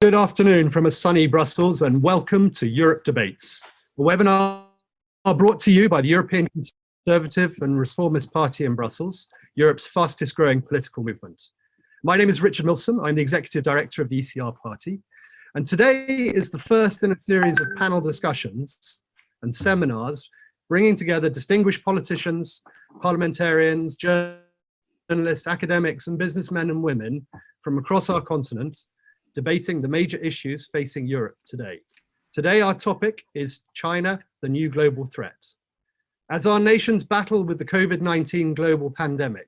Good afternoon from a sunny Brussels and welcome to Europe Debates, a webinar brought to you by the European Conservative and Reformist Party in Brussels, Europe's fastest growing political movement. My name is Richard Milsom. I'm the Executive Director of the ECR Party, and today is the first in a series of panel discussions and seminars bringing together distinguished politicians, parliamentarians, journalists, academics and businessmen and women from across our continent, debating the major issues facing Europe today. Today, our topic is China, the new global threat. As our nations battle with the COVID-19 global pandemic,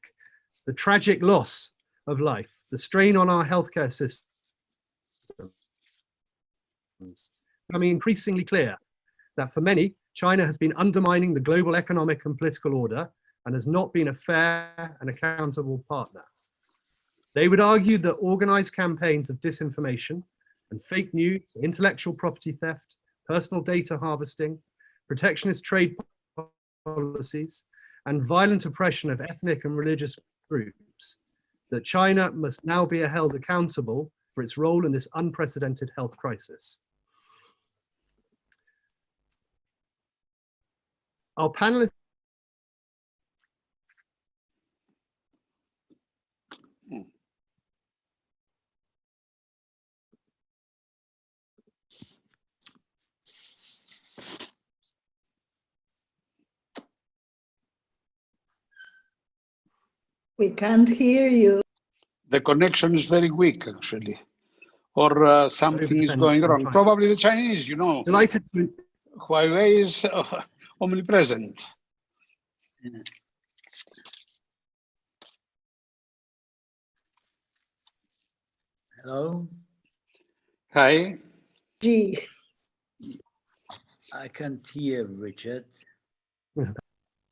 the tragic loss of life, the strain on our healthcare systems, becoming increasingly clear that for many, China has been undermining the global economic and political order and has not been a fair and accountable partner. They would argue that organized campaigns of disinformation and fake news, intellectual property theft, personal data harvesting, protectionist trade policies, and violent oppression of ethnic and religious groups, that China must now be held accountable for its role in this unprecedented health crisis. Our panelists We can't hear you. The connection is very weak, actually, or something is going wrong. Probably the Chinese, you know. Delighted to. Huawei is omnipresent. Hello? Hi. G. I can't hear Richard.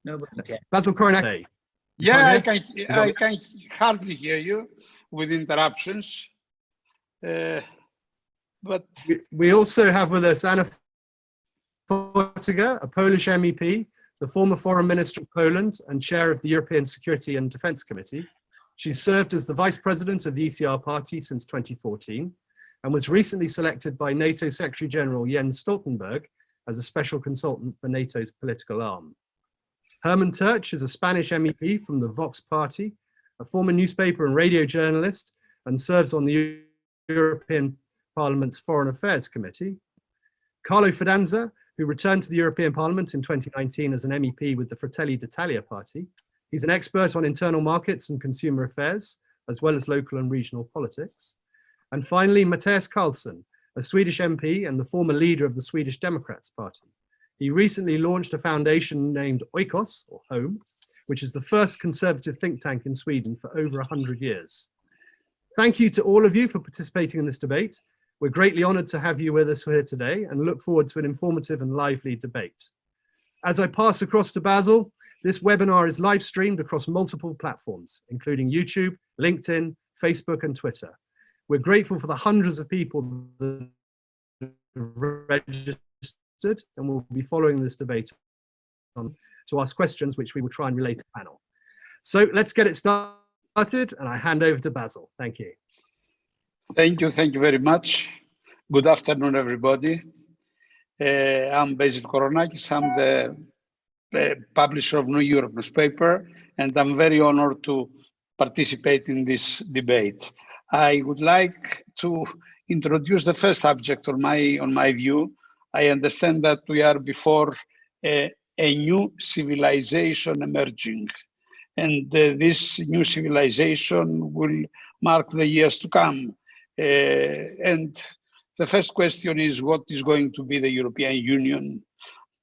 Nobody can. Basil Coronet. Yeah, I can hardly hear you with interruptions. But we also have with us Anna Fotyga, a Polish MEP, the former Foreign Minister of Poland and Chair of the European Security and Defence Committee. She's served as the Vice President of the ECR Party since 2014 and was recently selected by NATO Secretary General Jens Stoltenberg as a special consultant for NATO's political arm. Herman Tertsch is a Spanish MEP from the Vox Party, a former newspaper and radio journalist, and serves on the European Parliament's Foreign Affairs Committee. Carlo Fidanza, who returned to the European Parliament in 2019 as an MEP with the Fratelli d'Italia party. He's an expert on internal markets and consumer affairs, as well as local and regional politics. And finally, Mattias Karlsson, a Swedish MP and the former leader of the Swedish Democrats Party. He recently launched a foundation named Oikos, or Home, which is the first conservative think tank in Sweden for over 100 years. Thank you to all of you for participating in this debate. We're greatly honored to have you with us here today and look forward to an informative and lively debate. As I pass across to Basil, this webinar is live streamed across multiple platforms, including YouTube, LinkedIn, Facebook, and Twitter. We're grateful for the hundreds of people that have registered and we'll be following this debate to ask questions, which we will try and relay to the panel. So let's get it started, and I hand over to Basil. Thank you. Thank you very much. Good afternoon, everybody. I'm Basil Koronakis. I'm the publisher of New Europe newspaper, and I'm very honored to participate in this debate. I would like to introduce the first subject on my view. I understand that we are before a new civilization emerging, and this new civilization will mark the years to come. And the first question is, what is going to be the European Union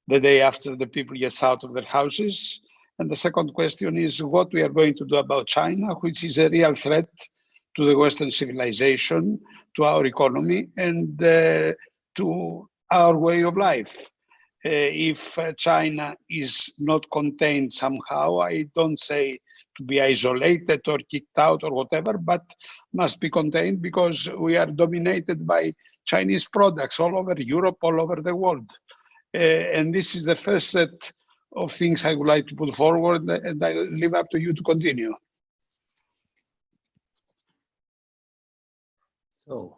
the day after the people get out of their houses? And the second question is what we are going to do about China, which is a real threat to the Western civilization, to our economy, and to our way of life. If China is not contained somehow, I don't say to be isolated or kicked out or whatever, but must be contained because we are dominated by Chinese products all over Europe, all over the world. And this is the first set of things I would like to put forward, and I leave up to you to continue. So,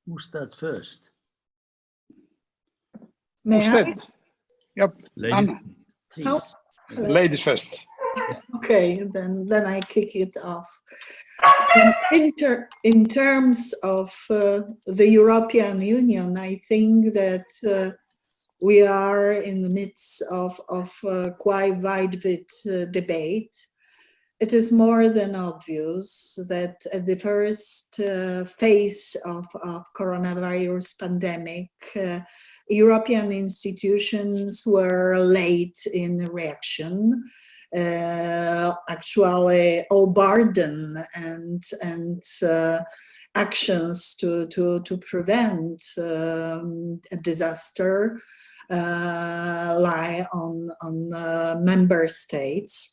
Who starts first? May I? Instead, yep, Ladies, Anna, Please. Oh, hello. ladies first. Okay, then I kick it off. In terms of the European Union, I think that we are in the midst of quite wide debate. It is more than obvious that at the first phase of coronavirus pandemic, European institutions were late in reaction. Actually, all burden and actions to prevent a disaster lie on member states.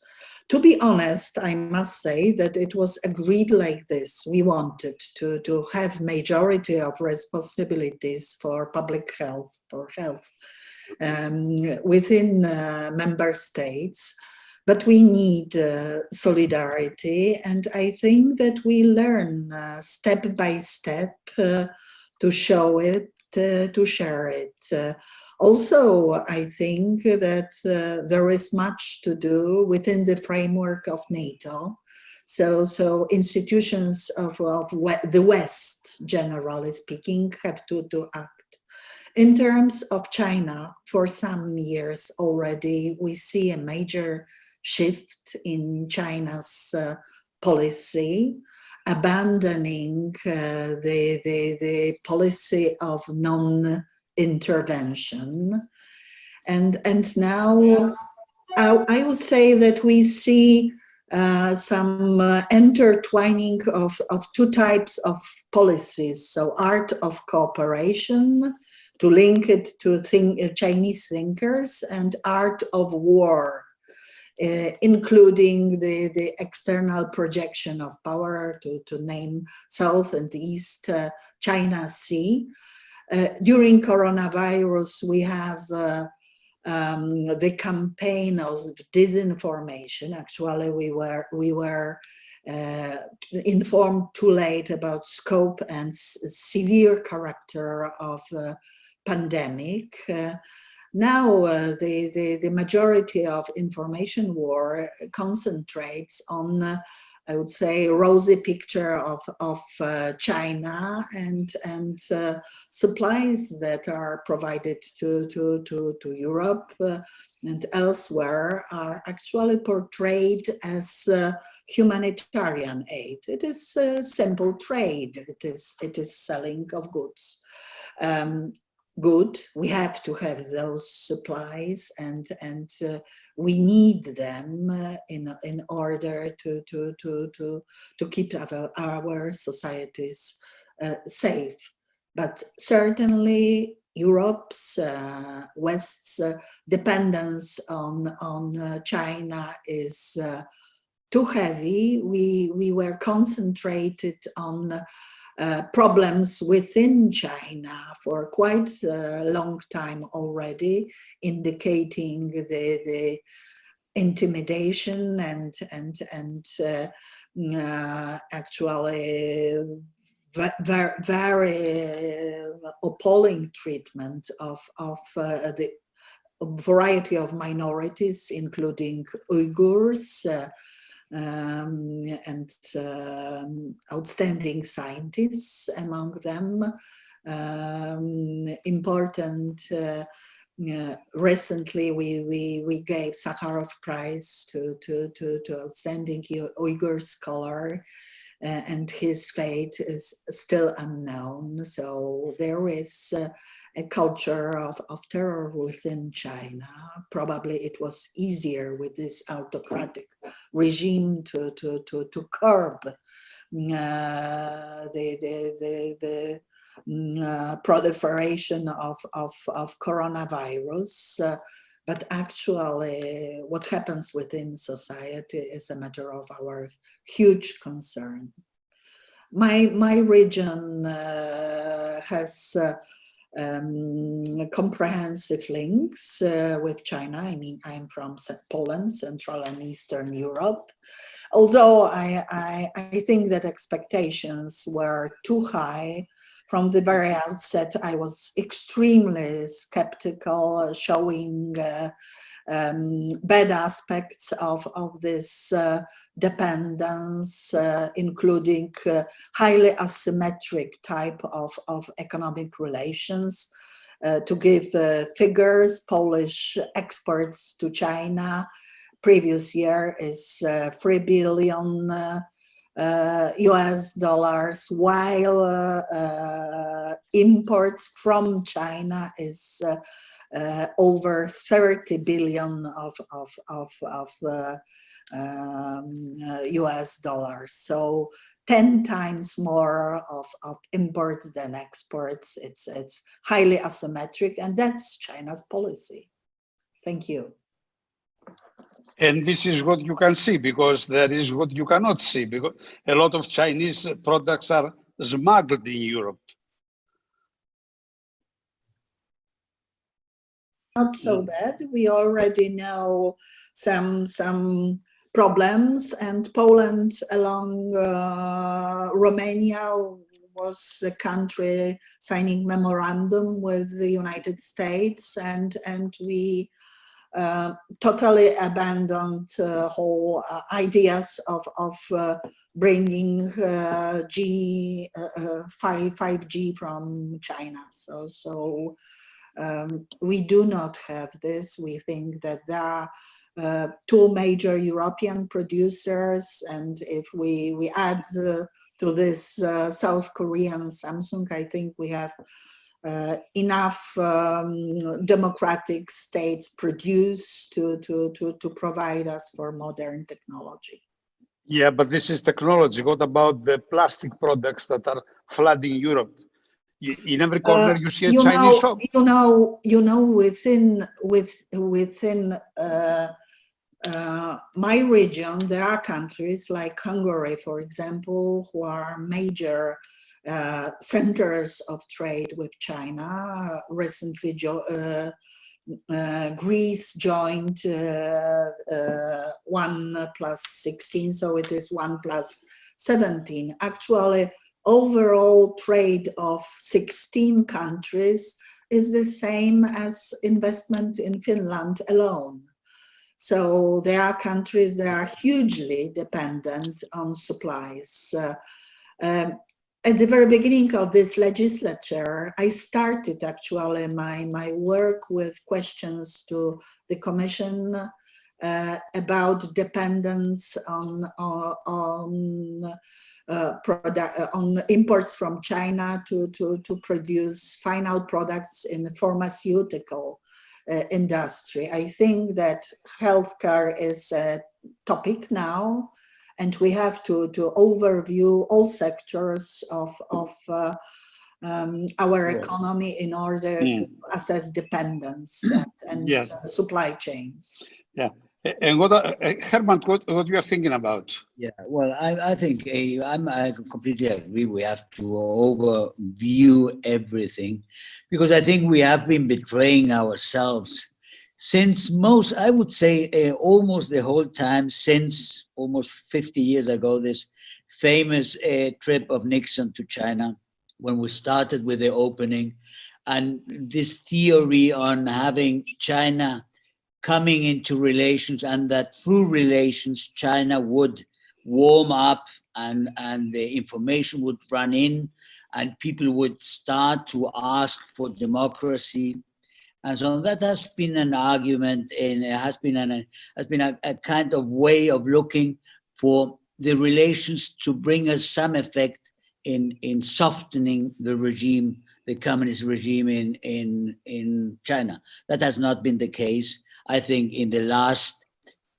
To be honest, I must say that it was agreed like this. We wanted to have majority of responsibilities for public health, within member states, but we need solidarity, and I think that we learn step by step to show it, to share it. Also, I think that there is much to do within the framework of NATO. So institutions of the West, generally speaking, have to act. In terms of China, for some years already, we see a major shift in China's policy, abandoning the policy of non-intervention. And now I would say that we see some intertwining of two types of policies. So art of cooperation, to link it to Chinese thinkers, and art of war, including the external projection of power, to name South and East China Sea. During coronavirus, we have the campaign of disinformation. Actually, we were informed too late about scope and severe character of pandemic. Now, the majority of information war concentrates on, I would say, rosy picture of China and supplies that are provided to Europe and elsewhere are actually portrayed as humanitarian aid. It is simple trade. It is selling of goods. Good. We have to have those supplies, and we need them in order to keep our societies safe. But certainly, Europe's West's dependence on China is too heavy. We were concentrated on problems within China for quite a long time already, indicating the intimidation and actually very appalling treatment of the variety of minorities, including Uyghurs, and outstanding scientists among them. Important. Recently, we gave Sakharov Prize to outstanding Uyghur scholar, and his fate is still unknown. So there is a culture of terror within China. Probably it was easier with this autocratic regime to curb the proliferation of coronavirus. But actually, what happens within society is a matter of our huge concern. My region has comprehensive links with China. I mean, I'm from Poland, Central and Eastern Europe. Although I think that expectations were too high from the very outset, I was extremely skeptical, showing bad aspects of this dependence, including highly asymmetric type of economic relations. To give figures, Polish exports to China previous year is $3 billion US dollars, while imports from China is over 30 billion of US dollars. So 10 times more of imports than exports. It's highly asymmetric, and that's China's policy. Thank you. And this is what you can see, because there is what you cannot see, because a lot of Chinese products are smuggled in Europe. Not so bad. We already know some problems, and Poland, along Romania, was a country signing memorandum with the United States, and we totally abandoned whole ideas of bringing 5G from China. So we do not have this. We think that there are two major European producers, and if we add to this South Korean Samsung, I think we have enough democratic states produced to provide us for modern technology. Yeah, but this is technology. What about the plastic products that are flooding Europe? In every corner you see a Chinese shop. Within my region, there are countries like Hungary, for example, who are major centers of trade with China. Recently, Greece joined 1+16, so it is 1+17. Actually, overall trade of 16 countries is the same as investment in Finland alone. So there are countries that are hugely dependent on supplies. At the very beginning of this legislature, I started actually my work with questions to the Commission about dependence on imports from China to produce final products in the pharmaceutical industry. I think that healthcare is a topic now, and we have to overview all sectors of our economy in order to assess dependence and supply chains. Yeah. And what, Herman, what you are thinking about? Yeah, well, I think I completely agree. We have to overview everything, because I think we have been betraying ourselves since I would say almost the whole time since almost 50 years ago, this famous trip of Nixon to China, when we started with the opening, and this theory on having China coming into relations, and that through relations China would warm up and the information would run in and people would start to ask for democracy. And so that has been an argument, and it has been a kind of way of looking for the relations to bring us some effect in softening the regime, the communist regime in China. That has not been the case. I think in the last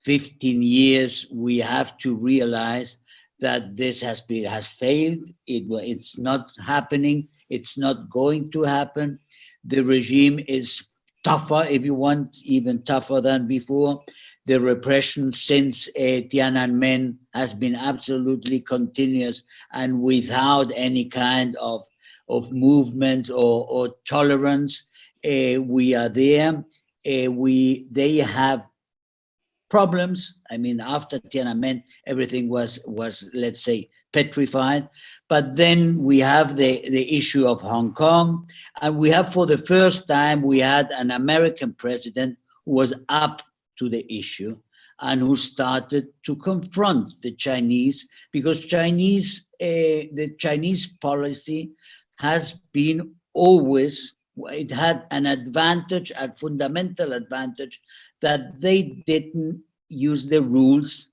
15 years, we have to realize that this has failed. It's not happening. It's not going to happen. The regime is tougher, if you want, even tougher than before. The repression since Tiananmen has been absolutely continuous and without any kind of movement or tolerance. We are there. They have problems. I mean, after Tiananmen, everything was let's say, petrified. But then we have the issue of Hong Kong, and we have, for the first time, we had an American president who was up to the issue and who started to confront the Chinese, because the Chinese policy has been always, it had an advantage, a fundamental advantage, that they didn't use the rules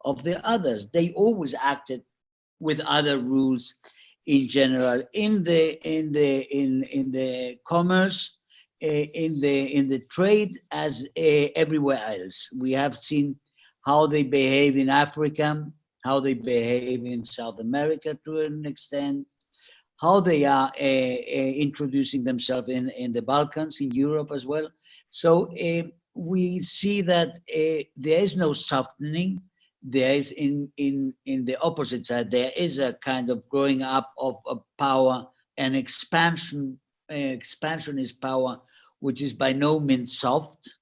of the others. They always acted with other rules in general, in the commerce, in the trade, as everywhere else. We have seen how they behave in Africa, how they behave in South America to an extent, how they are introducing themselves in the Balkans, in Europe as well. So we see that there is no softening. There is in the opposite side, there is a kind of growing up of power and expansion. Expansionist power, which is by no means soft.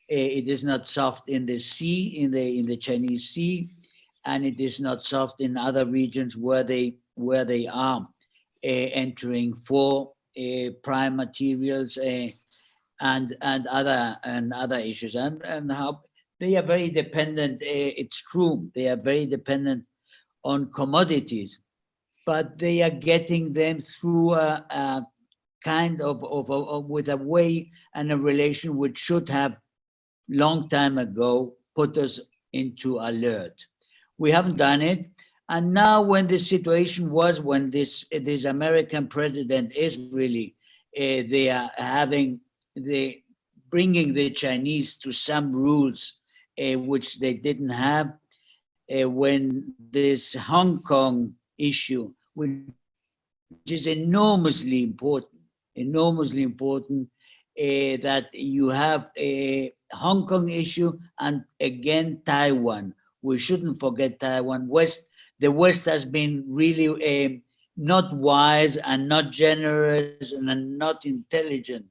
It is not soft in the sea, in the Chinese Sea, and it is not soft in other regions where they are entering for prime materials and other issues, and how they are very dependent. It's true, they are very dependent on commodities, but they are getting them through a kind of with a way and a relation which should have long time ago put us into alert. We haven't done it. And now when this situation was, when this American president is really, they are bringing the Chinese to some rules which they didn't have, when this Hong Kong issue, which is enormously important, that you have a Hong Kong issue and again Taiwan. We shouldn't forget Taiwan. The West has been really not wise and not generous and not intelligent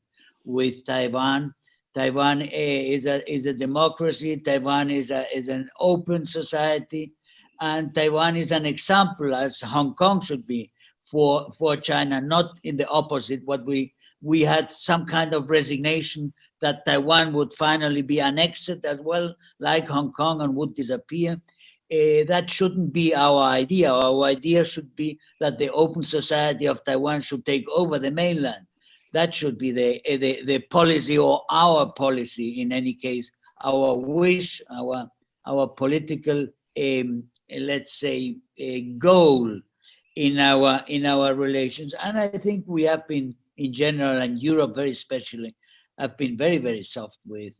with Taiwan. Taiwan is a democracy. Taiwan is an open society, and Taiwan is an example, as Hong Kong should be, for China, not in the opposite. What we had some kind of resignation that Taiwan would finally be annexed as well, like Hong Kong, and would disappear. That shouldn't be our idea. Our idea should be that the open society of Taiwan should take over the mainland. That should be the policy, or our policy in any case, our wish, our political, let's say, goal in our relations. And I think we have been, in general, and Europe very especially, have been very, very soft with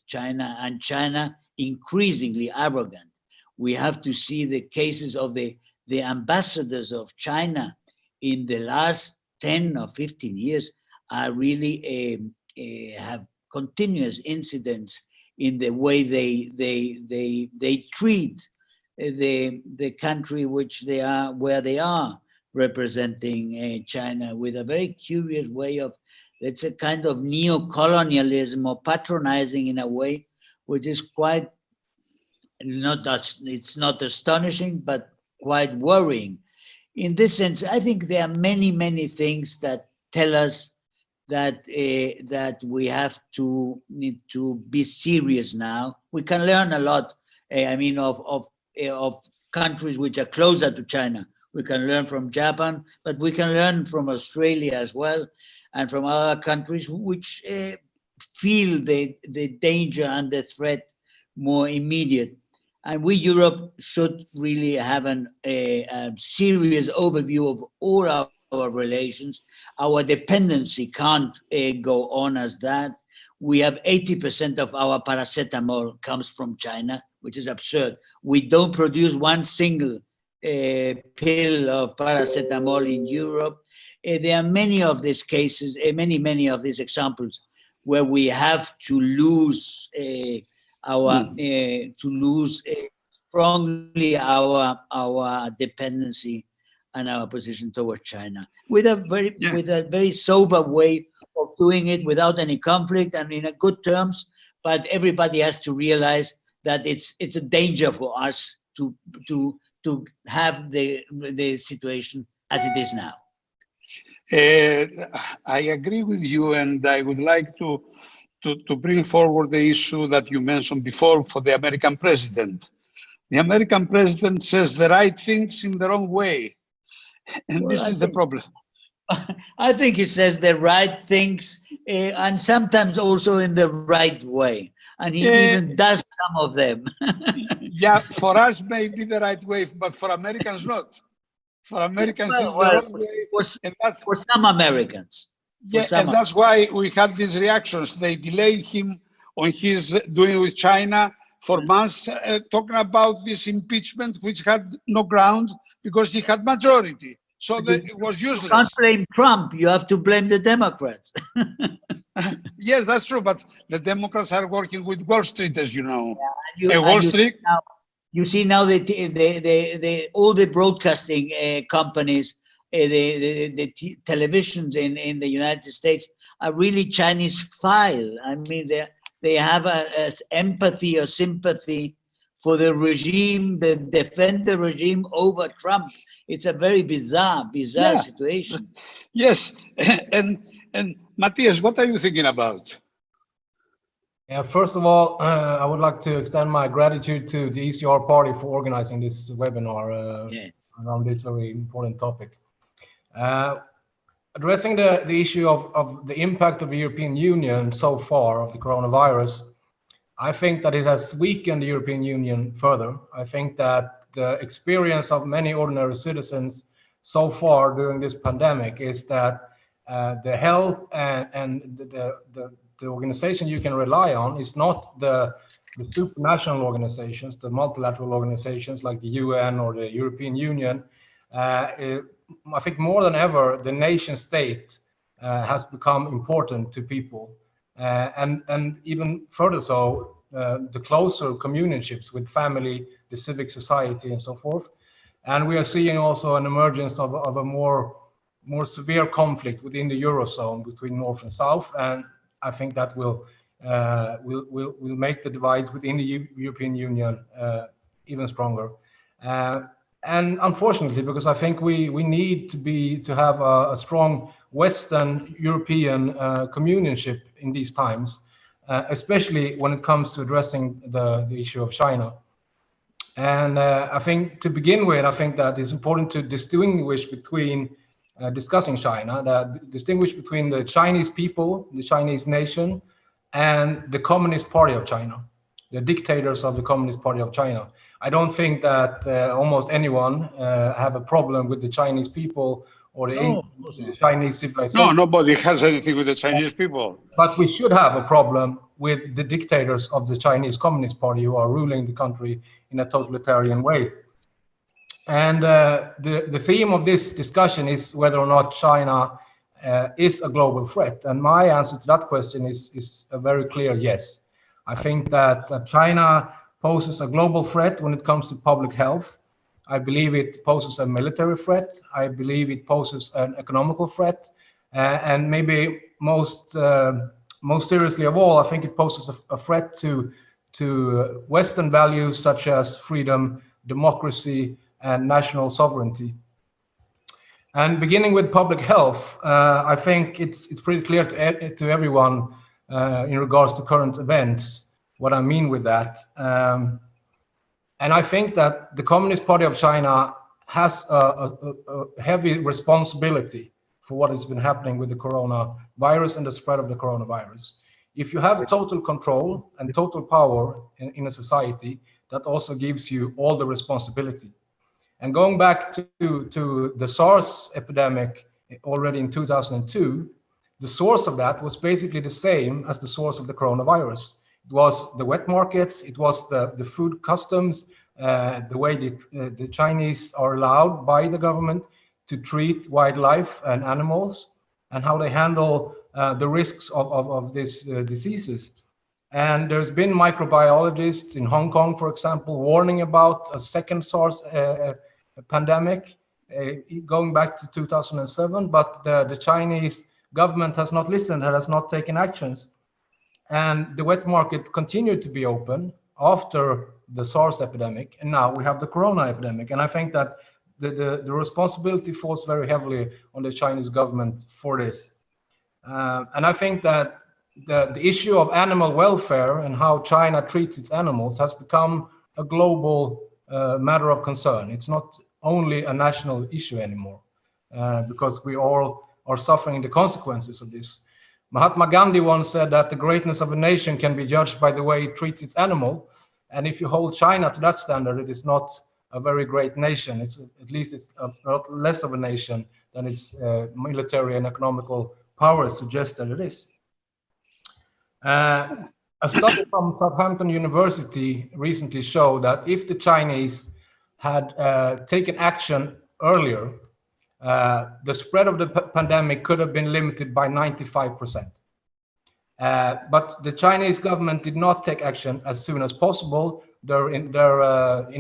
China, and China increasingly arrogant. We have to see the cases of the ambassadors of China in the last 10 or 15 years are really have continuous incidents in the way they treat the country which they are, where they are representing China, with a very curious way of, it's a kind of neo-colonialism or patronizing in a way which is quite it's not astonishing, but quite worrying. In this sense, I think there are many, many things that tell us that that we have to need to be serious now. We can learn a lot. I mean, of countries which are closer to China. We can learn from Japan, but we can learn from Australia as well, and from other countries which feel the danger and the threat more immediate. And we, Europe, should really have a serious overview of all our relations. Our dependency can't go on as that. We have 80% of our paracetamol comes from China, which is absurd. We don't produce one single pill of paracetamol in Europe. There are many of these cases, many of these examples where we have to lose strongly our dependency and our position towards China, with a very sober way of doing it, without any conflict and in a good terms, but everybody has to realize that it's a danger for us to have the situation as it is now. I agree with you, and I would like to bring forward the issue that you mentioned before for the American president. The American president says the right things in the wrong way, and Well, this is the problem. I think he says the right things, and sometimes also in the right way, and he even does some of them. Yeah, for us maybe the right way, but for Americans not. For Americans it's the wrong way, and that's for some Americans. yeah, and that's why we had these reactions. They delayed him on his doing with China for months, talking about this impeachment, which had no ground because he had majority. So that it was useless. You can't blame Trump. You have to blame the Democrats. Yes, that's true. But the Democrats are working with Wall Street, as you know. Yeah, Wall Street. You see now that all the broadcasting companies, the televisions in the United States are really Chinese file. I mean, they have a empathy or sympathy for the regime, they defend the regime over Trump. It's a very bizarre situation. Yes, and Matthias, what are you thinking about? Yeah, first of all, I would like to extend my gratitude to the ECR party for organizing this webinar around this very important topic. Addressing the issue of the impact of the European Union so far of the coronavirus, I think that it has weakened the European Union further. I think that the experience of many ordinary citizens so far during this pandemic is that the help and the organization you can rely on is not the supranational organizations, the multilateral organizations like the UN or the European Union. I think more than ever, the nation state has become important to people. And even further so, the closer communicationships with family, the civic society, and so forth. And we are seeing also an emergence of a more severe conflict within the Eurozone between North and South. And I think that will make the divides within the European Union even stronger. And unfortunately, because I think we need to have a strong Western European communionship in these times, especially when it comes to addressing the issue of China. And I think to begin with, I think that it's important to distinguish between discussing China, that distinguish between the Chinese people, the Chinese nation, and the Communist Party of China, the dictators of the Communist Party of China. I don't think that almost anyone have a problem with the Chinese people or the Chinese civilization. No, nobody has anything with the Chinese people. But we should have a problem with the dictators of the Chinese Communist Party who are ruling the country in a totalitarian way. And the theme of this discussion is whether or not China is a global threat. And my answer to that question is a very clear yes. I think that China poses a global threat when it comes to public health. I believe it poses a military threat. I believe it poses an economical threat. And maybe most seriously of all, I think it poses a threat to Western values such as freedom, democracy, and national sovereignty. And beginning with public health, I think it's pretty clear to everyone in regards to current events what I mean with that. And I think that the Communist Party of China has a heavy responsibility for what has been happening with the coronavirus and the spread of the coronavirus. If you have total control and total power in a society, that also gives you all the responsibility. And going back to the SARS epidemic already in 2002, the source of that was basically the same as the source of the coronavirus. It was the wet markets, it was the food customs, the way the Chinese are allowed by the government to treat wildlife and animals, and how they handle the risks of these diseases. And there's been microbiologists in Hong Kong, for example, warning about a second SARS pandemic going back to 2007, but the Chinese government has not listened and has not taken actions. and the wet market continued to be open after the SARS epidemic, and now we have the Corona epidemic. And I think that the responsibility falls very heavily on the Chinese government for this. And I think that the issue of animal welfare and how China treats its animals has become a global matter of concern. It's not only a national issue anymore, because we all are suffering the consequences of this. Mahatma Gandhi once said that the greatness of a nation can be judged by the way it treats its animal. And if you hold China to that standard, it is not a very great nation. It's at least it's a lot less of a nation than its military and economical powers suggest that it is. A study from Southampton University recently showed that if the Chinese had taken action earlier, the spread of the pandemic could have been limited by 95%. But the Chinese government did not take action as soon as possible. Their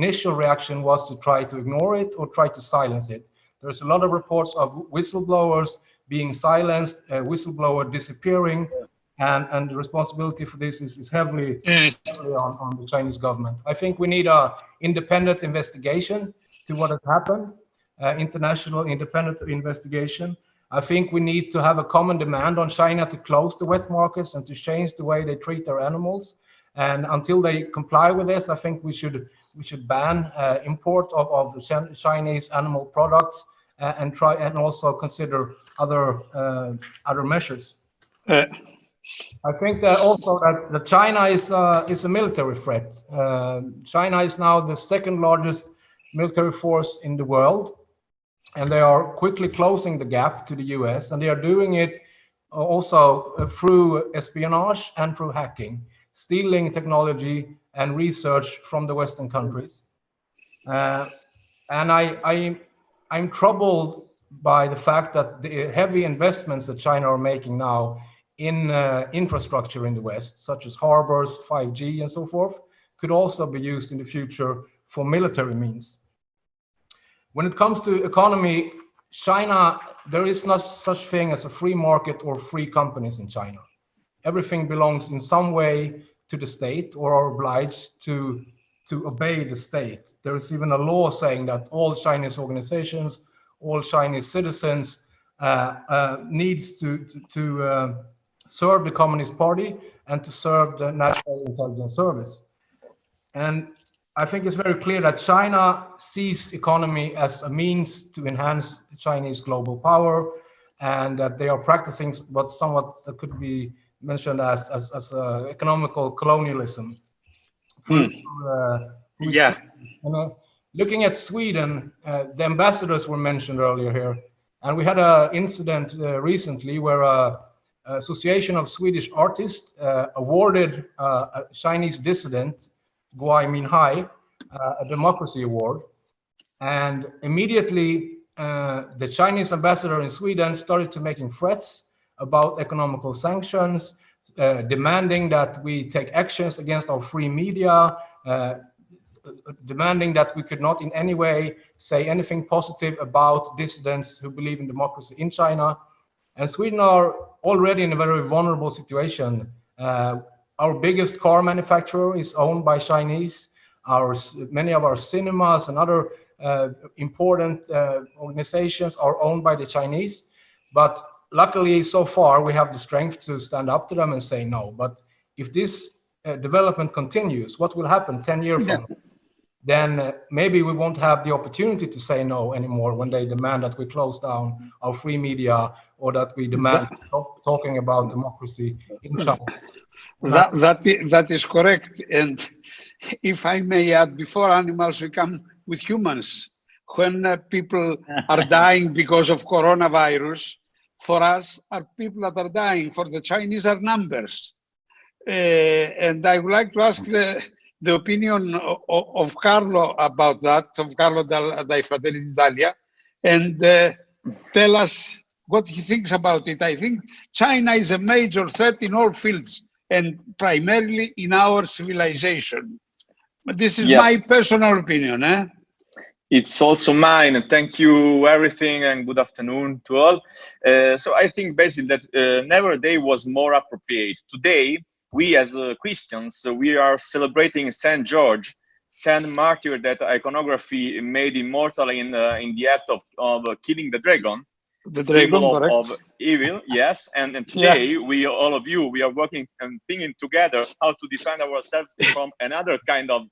initial reaction was to try to ignore it or try to silence it. There's a lot of reports of whistleblowers being silenced, whistleblower disappearing, and the responsibility for this is heavily on the Chinese government. I think we need an independent investigation to what has happened, international independent investigation. I think we need to have a common demand on China to close the wet markets and to change the way they treat their animals. And until they comply with this, I think we should ban import of Chinese animal products and try and also consider other measures. I think that also that China is a military threat. China is now the second largest military force in the world, and they are quickly closing the gap to the US, and they are doing it also through espionage and through hacking, stealing technology and research from the Western countries. And I'm troubled by the fact that the heavy investments that China are making now in infrastructure in the West, such as harbors, 5G and so forth, could also be used in the future for military means. When it comes to economy, China, there is not such thing as a free market or free companies in China. Everything belongs in some way to the state or are obliged to obey the state. There is even a law saying that all Chinese organizations, all Chinese citizens needs to serve the Communist Party and to serve the National Intelligence Service. And I think it's very clear that China sees economy as a means to enhance Chinese global power, and that they are practicing what somewhat could be mentioned as economical colonialism. Yeah. Looking at Sweden, the ambassadors were mentioned earlier here, and we had an incident recently where an association of Swedish artists awarded a Chinese dissident, Guai Minhai, a democracy award, and immediately the Chinese ambassador in Sweden started to making threats about economical sanctions, demanding that we take actions against our free media, demanding that we could not in any way say anything positive about dissidents who believe in democracy in China. And Sweden are already in a very vulnerable situation. Our biggest car manufacturer is owned by Chinese. Many of our cinemas and other important organizations are owned by the Chinese. But luckily, so far, we have the strength to stand up to them and say no. But if this development continues, what will happen 10 years from now? Then maybe we won't have the opportunity to say no anymore when they demand that we close down our free media or that we demand talking about democracy in China. That is correct. And if I may add, before animals, we come with humans. When people are dying because of coronavirus, for us are people that are dying. For the Chinese are numbers. And I would like to ask the opinion of Carlo about that, of Carlo dai Fratelli d'Italia, and tell us what he thinks about it. I think China is a major threat in all fields and primarily in our civilization. But this is my personal opinion. It's also mine. Thank you, everything, and good afternoon to all. So I think basically that never day was more appropriate. Today, we as Christians, we are celebrating Saint George, Saint Martyr, that iconography made immortal in the act of killing the dragon. The dragon, symbol correct. of evil, yes. And today, we, all of you, we are working and thinking together how to defend ourselves from another kind of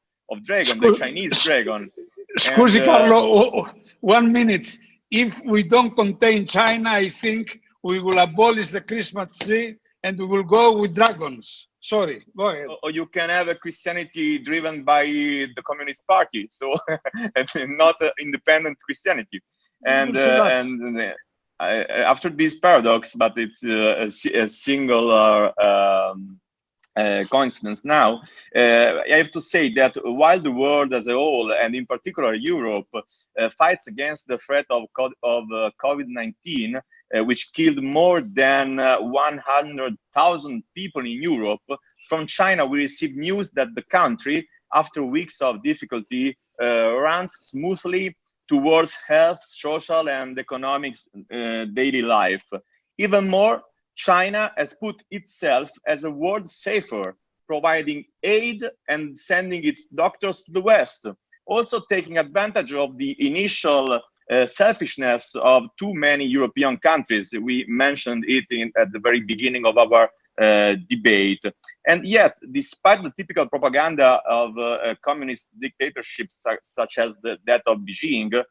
dragon, the Chinese dragon. Scusi, Carlo, 1 minute. If we don't contain China, I think we will abolish the Christmas tree and we will go with dragons. Sorry, go ahead. Or you can have a Christianity driven by the Communist Party, so not independent Christianity. And after this paradox, but it's a single coincidence now, I have to say that while the world as a whole, and in particular Europe, fights against the threat of COVID-19, which killed more than 100,000 people in Europe, from China we received news that the country, after weeks of difficulty, runs smoothly towards health, social and economic daily life. Even more, China has put itself as a world safer, providing aid and sending its doctors to the West, also taking advantage of the initial selfishness of too many European countries. We mentioned it at the very beginning of our debate. And yet, despite the typical propaganda of communist dictatorships such as that of Beijing,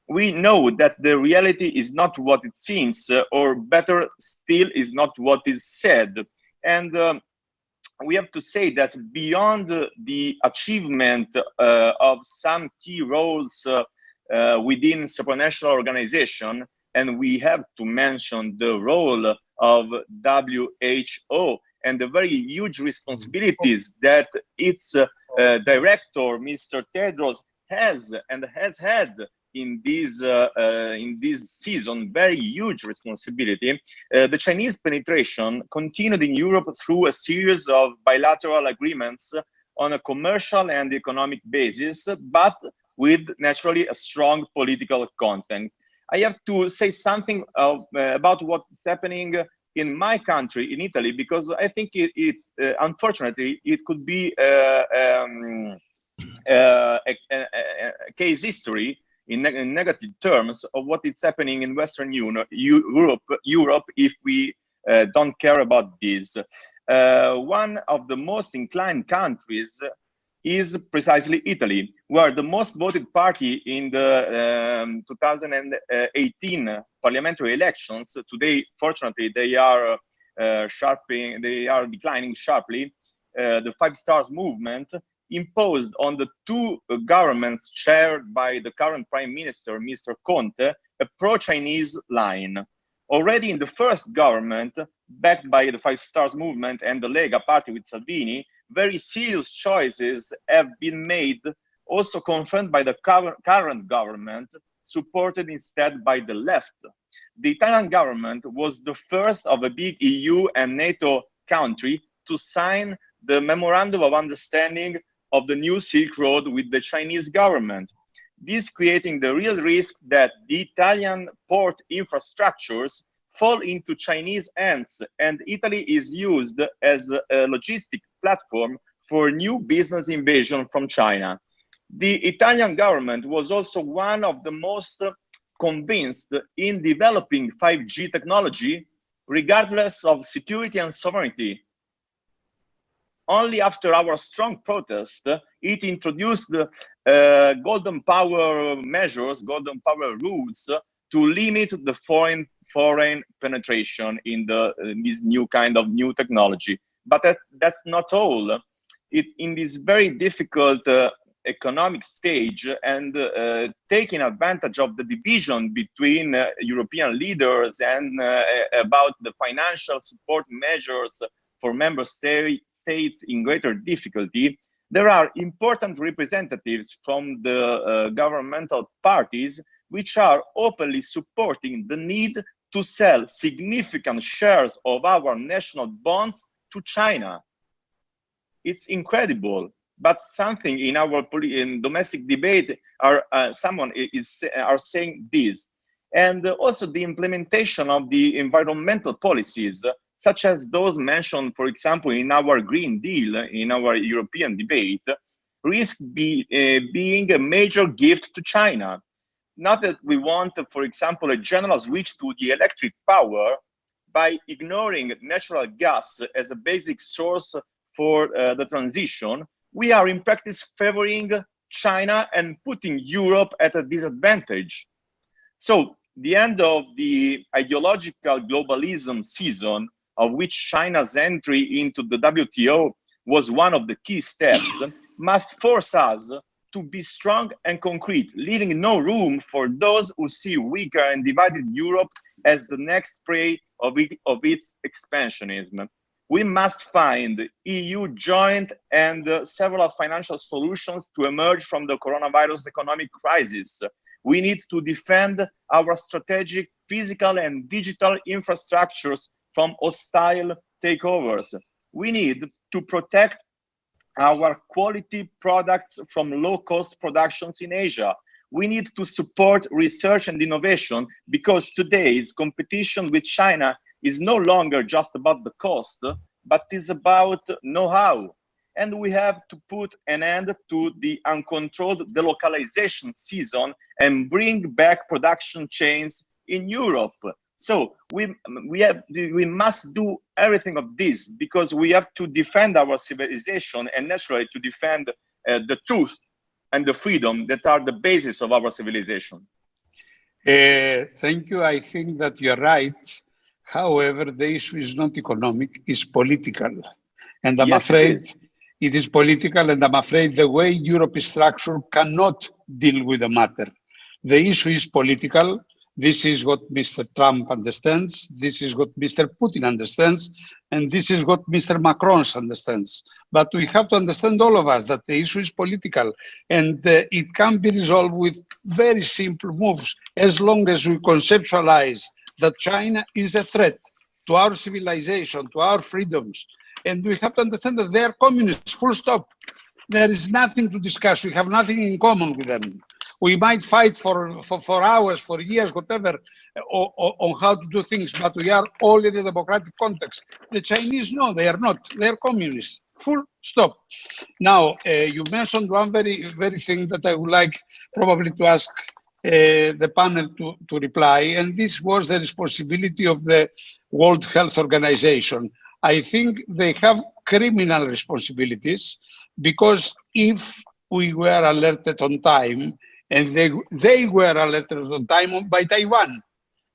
we know that the reality is not what it seems, or better still, is not what is said. And we have to say that beyond the achievement of some key roles within supranational organization, and we have to mention the role of WHO and the very huge responsibilities that its director, Mr. Tedros, has had in this season, very huge responsibility. The Chinese penetration continued in Europe through a series of bilateral agreements on a commercial and economic basis, but with naturally a strong political content. I have to say something about what's happening in my country, in Italy, because I think unfortunately, it could be a case history in negative terms of what is happening in Western Europe if we don't care about this. One of the most inclined countries is precisely Italy, where the most voted party in the 2018 parliamentary elections, today, fortunately, they are declining sharply. The Five Stars movement imposed on the two governments chaired by the current Prime Minister, Mr. Conte, a pro-Chinese line. Already in the first government, backed by the Five Stars movement and the Lega party with Salvini, very serious choices have been made, also confirmed by the current government, supported instead by the left. The Italian government was the first of a big EU and NATO country to sign the Memorandum of Understanding of the new Silk Road with the Chinese government. This creating the real risk that the Italian port infrastructures fall into Chinese hands, and Italy is used as a logistic platform for new business invasion from China. The Italian government was also one of the most convinced in developing 5G technology, regardless of security and sovereignty. Only after our strong protest, it introduced golden power measures, golden power rules, to limit the foreign penetration in this new kind of new technology. But that's not all. In this very difficult economic stage, and taking advantage of the division between European leaders and about the financial support measures for member states in greater difficulty, there are important representatives from the governmental parties which are openly supporting the need to sell significant shares of our national bonds to China. It's incredible, but something in our domestic debate are saying this. And also the implementation of the environmental policies such as those mentioned, for example, in our Green Deal, in our European debate, risk being a major gift to China. Not that we want, for example, a general switch to the electric power by ignoring natural gas as a basic source for the transition. We are in practice favoring China and putting Europe at a disadvantage. So the end of the ideological globalism season, of which China's entry into the WTO was one of the key steps, must force us to be strong and concrete, leaving no room for those who see weaker and divided Europe as the next prey of its expansionism. We must find EU joint and several financial solutions to emerge from the coronavirus economic crisis. We need to defend our strategic physical and digital infrastructures from hostile takeovers. We need to protect our quality products from low-cost productions in Asia. We need to support research and innovation, because today's competition with China is no longer just about the cost, but is about know-how. And we have to put an end to the uncontrolled delocalization season and bring back production chains in Europe. So we must do everything of this, because we have to defend our civilization and naturally to defend the truth and the freedom that are the basis of our civilization. Thank you. I think that you're right. However, the issue is not economic, it's political. And I'm afraid it is political, and I'm afraid the way Europe is structured cannot deal with the matter. The issue is political. This is what Mr. Trump understands. This is what Mr. Putin understands. And this is what Mr. Macron understands. But we have to understand, all of us, that the issue is political, and it can be resolved with very simple moves, as long as we conceptualize that China is a threat to our civilization, to our freedoms. And we have to understand that they are communists, full stop. There is nothing to discuss. We have nothing in common with them. We might fight for hours, for years, whatever, on how to do things, but we are all in a democratic context. The Chinese, no, they are not. They are communists, full stop. Now, you mentioned one very thing that I would like probably to ask the panel to reply, and this was the responsibility of the World Health Organization. I think they have criminal responsibilities, because if we were alerted on time, and they were alerted on time by Taiwan.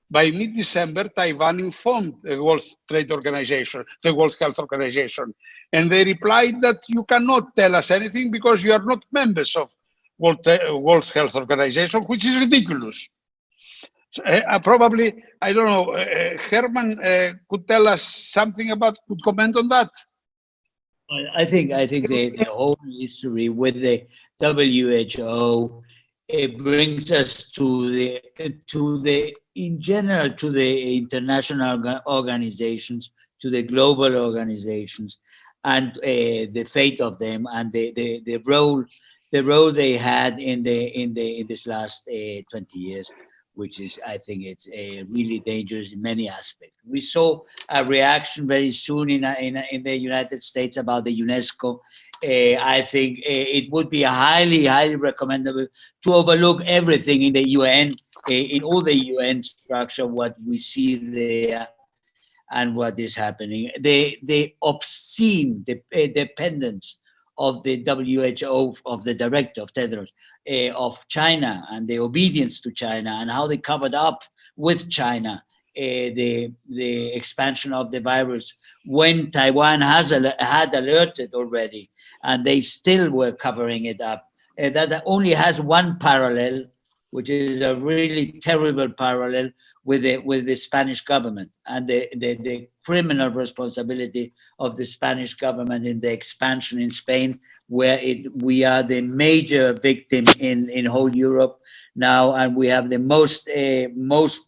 By mid-December, Taiwan informed the World Trade Organization, the World Health Organization, and they replied that you cannot tell us anything because you are not members of World Health Organization, which is ridiculous. So, probably, I don't know, Herman could tell us something could comment on that. I think the whole history with the WHO, it brings us to the in general, to the international organizations, to the global organizations, and the fate of them, and the role they had in this last 20 years, which is, I think, it's really dangerous in many aspects. We saw a reaction very soon in the United States about the UNESCO. I think it would be highly recommendable to overlook everything in the UN, in all the UN structure, what we see there and what is happening. The obscene dependence of the WHO, of the director of Tedros, of China, and the obedience to China, and how they covered up with China the expansion of the virus, when Taiwan had alerted already, and they still were covering it up. That only has one parallel, which is a really terrible parallel with the Spanish government, and the criminal responsibility of the Spanish government in the expansion in Spain, where we are the major victim in whole Europe now, and we have the most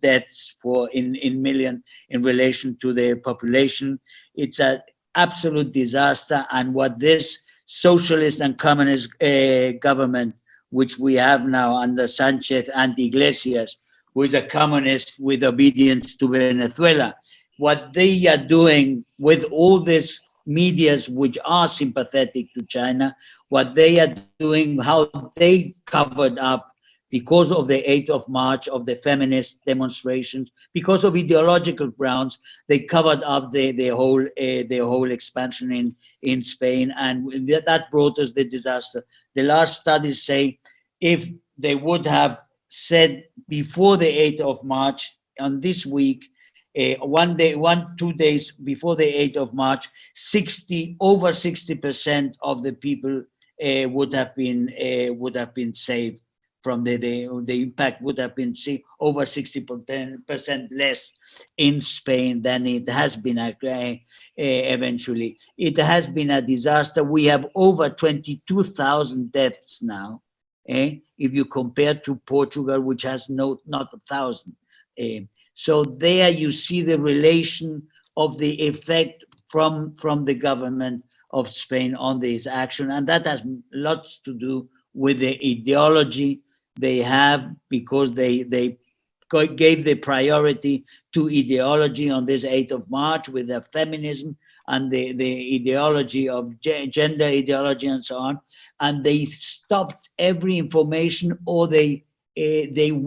deaths in million in relation to the population. It's an absolute disaster, and what this socialist and communist government, which we have now under Sanchez and Iglesias, who is a communist with obedience to Venezuela, what they are doing with all these medias which are sympathetic to China, what they are doing, how they covered up because of the 8th of March of the feminist demonstrations, because of ideological grounds, they covered up the whole expansion in Spain, and that brought us the disaster. The last studies say if they would have said before the 8th of March on this week, 2 days before the 8th of March, over 60% of the people would have been saved from the impact would have been over 60% less in Spain than it has been eventually. It has been a disaster. We have over 22,000 deaths now, if you compare to Portugal, which has not 1,000. So there you see the relation of the effect from the government of Spain on this action, and that has lots to do with the ideology they have, because they gave the priority to ideology on this 8th of March with the feminism and the ideology of gender ideology and so on, and they stopped every information, or they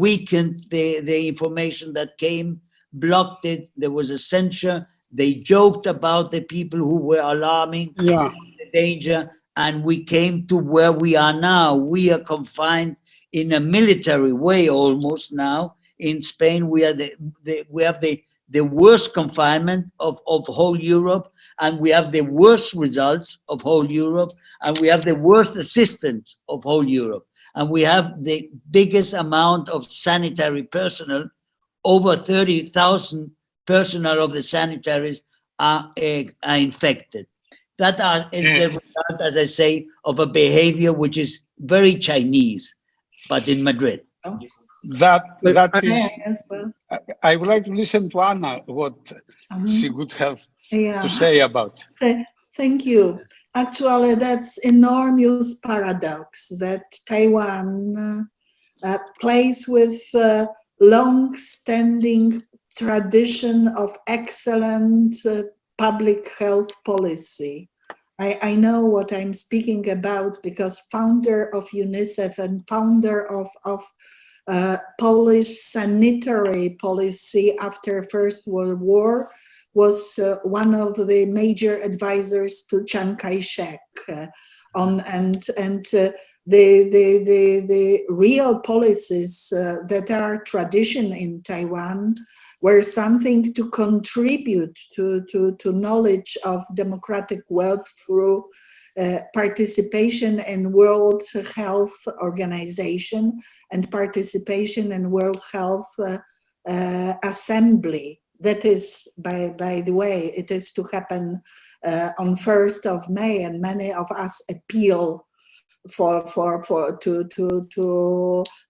weakened the information that came, blocked it. There was a censure. They joked about the people who were alarming the danger, and we came to where we are now. We are confined in a military way almost now. In Spain, we have the worst confinement of whole Europe, and we have the worst results of whole Europe, and we have the worst assistance of whole Europe, and we have the biggest amount of sanitary personnel. Over 30,000 personnel of the sanitaries are infected. That is the result, as I say, of a behavior which is very Chinese, but in Madrid. That is. As well. I would like to listen to Anna, what she would have to say about. Thank you. Actually, that's enormous paradox that Taiwan, a place with long-standing tradition of excellent public health policy. I know what I'm speaking about, because founder of UNICEF and founder of Polish sanitary policy after First World War was one of the major advisors to Chiang Kai-shek the real policies that are tradition in Taiwan were something to contribute to knowledge of democratic world through participation in World Health Organization and participation in World Health Assembly. That is, by the way, it is to happen on 1st of May, and many of us appeal to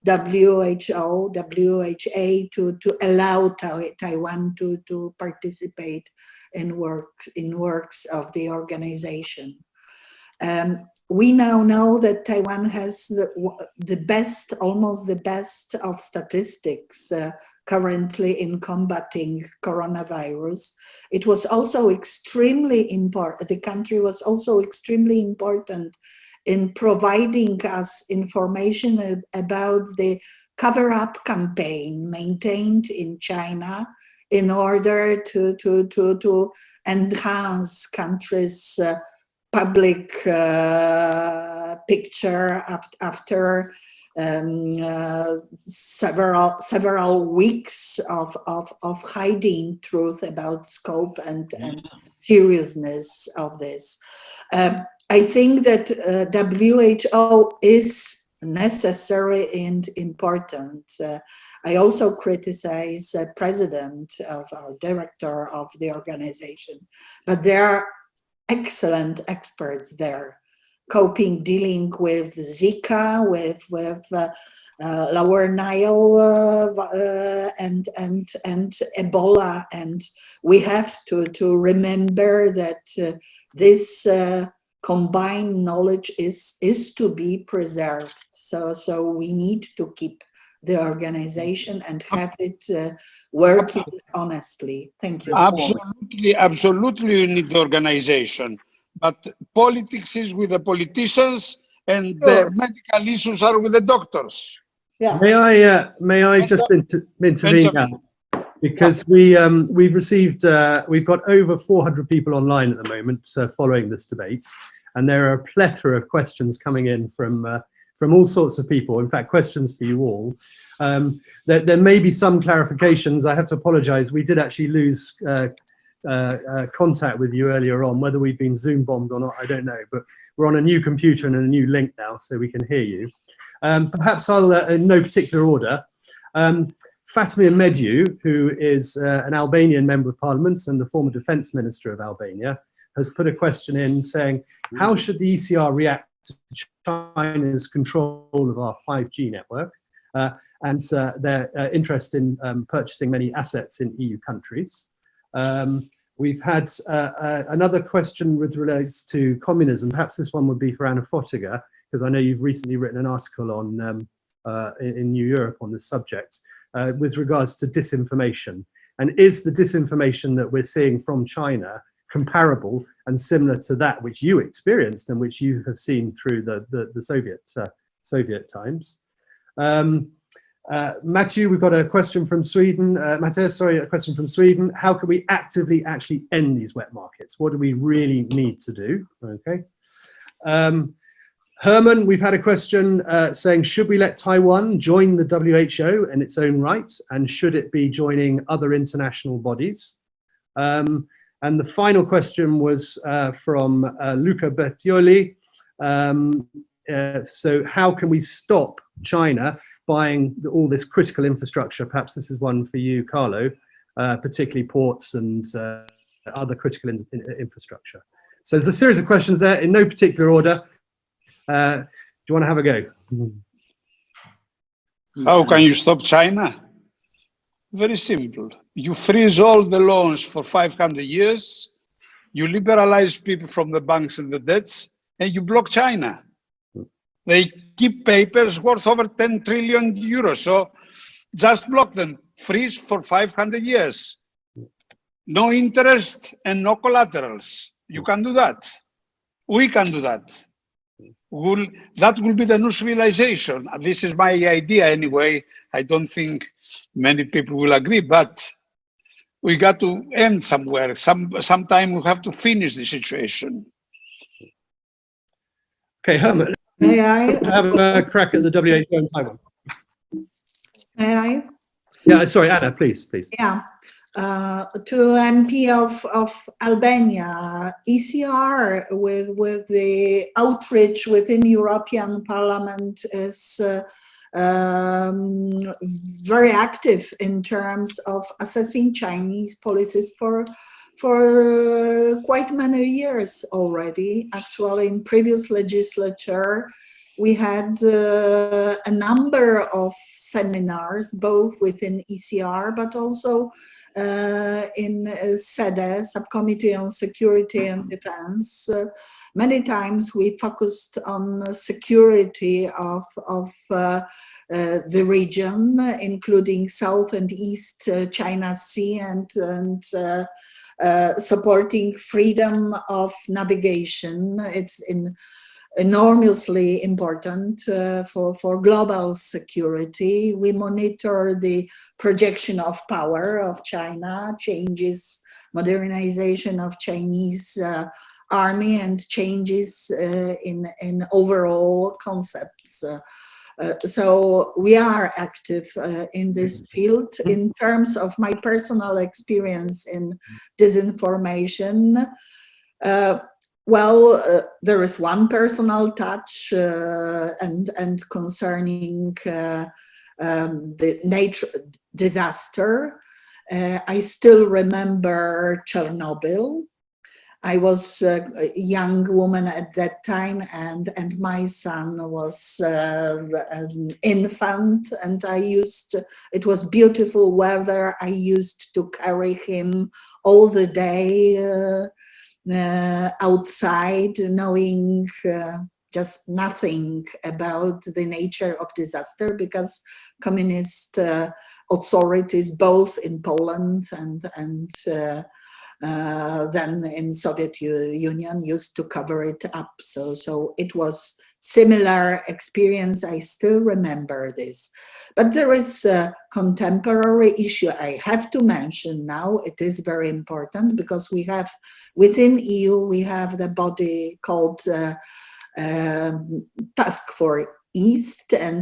WHO, WHA to allow Taiwan to participate in works of the organization. We now know that Taiwan has the best, almost the best of statistics currently in combating coronavirus. It was also extremely important, the country was also extremely important in providing us information about the cover-up campaign maintained in China in order to enhance country's public picture after several weeks of hiding truth about scope and seriousness of this. I think that WHO is necessary and important. I also criticize the president of our director of the organization, but there are excellent experts there, dealing with Zika, with Lower Nile and Ebola, and we have to remember that this combined knowledge is to be preserved. So we need to keep the organization and have it working honestly. Thank you. Absolutely, you need the organization. But politics is with the politicians, and the medical issues are with the doctors. Yeah. May I just intervene now? Because we've received we've got over 400 people online at the moment following this debate, and there are a plethora of questions coming in from all sorts of people. In fact, questions for you all. There may be some clarifications. I have to apologise. We did actually lose contact with you earlier on. Whether we've been Zoom bombed or not, I don't know. But we're on a new computer and a new link now, so we can hear you. Perhaps I'll, in no particular order. Fatima Mediu, who is an Albanian Member of Parliament and the former Defence Minister of Albania, has put a question in saying, how should the ECR react to China's control of our 5G network and their interest in purchasing many assets in EU countries? We've had another question with relates to communism. Perhaps this one would be for Anna Fotiga, because I know you've recently written an article on in New Europe on this subject with regards to disinformation. And is the disinformation that we're seeing from China comparable and similar to that which you experienced and which you have seen through the Soviet times? Matthew, we've got a question from Sweden. Matthias, sorry, a question from Sweden. How can we actively actually end these wet markets? What do we really need to do? Okay. Herman, we've had a question saying, should we let Taiwan join the WHO in its own right? And should it be joining other international bodies? And the final question was from Luca Bertioli. So how can we stop China buying all this critical infrastructure? Perhaps this is one for you, Carlo, particularly ports and other critical infrastructure. So there's a series of questions there in no particular order. Do you want to have a go? How can you stop China? Very simple. You freeze all the loans for 500 years, you liberalize people from the banks and the debts, and you block China. They keep papers worth over 10 trillion euros. So just block them, freeze for 500 years. No interest and no collaterals. You can do that. We can do that. That will be the new civilization. This is my idea anyway. I don't think many people will agree, but we got to end somewhere. Sometime we have to finish the situation. Okay, Herman. May I have a crack at the WHO in Taiwan? May I? Yeah, sorry, Anna, please. Yeah. To MP of Albania, ECR with the outreach within European Parliament is very active in terms of assessing Chinese policies for quite many years already. Actually, in previous legislature, we had a number of seminars, both within ECR, but also in SEDE, Subcommittee on Security and Defense. Many times we focused on security of the region, including South and East China Sea, and supporting freedom of navigation. It's enormously important for global security. We monitor the projection of power of China, changes, modernization of Chinese army, and changes in overall concepts. So we are active in this field. In terms of my personal experience in disinformation, there is one personal touch and concerning the nature disaster. I still remember Chernobyl. I was a young woman at that time, and my son was an infant, and it was beautiful weather. I used to carry him all the day outside, knowing just nothing about the nature of disaster, because communist authorities, both in Poland and then in Soviet Union, used to cover it up. So it was similar experience. I still remember this. But there is a contemporary issue I have to mention now. It is very important because we have, within EU, we have the body called Task Force East, and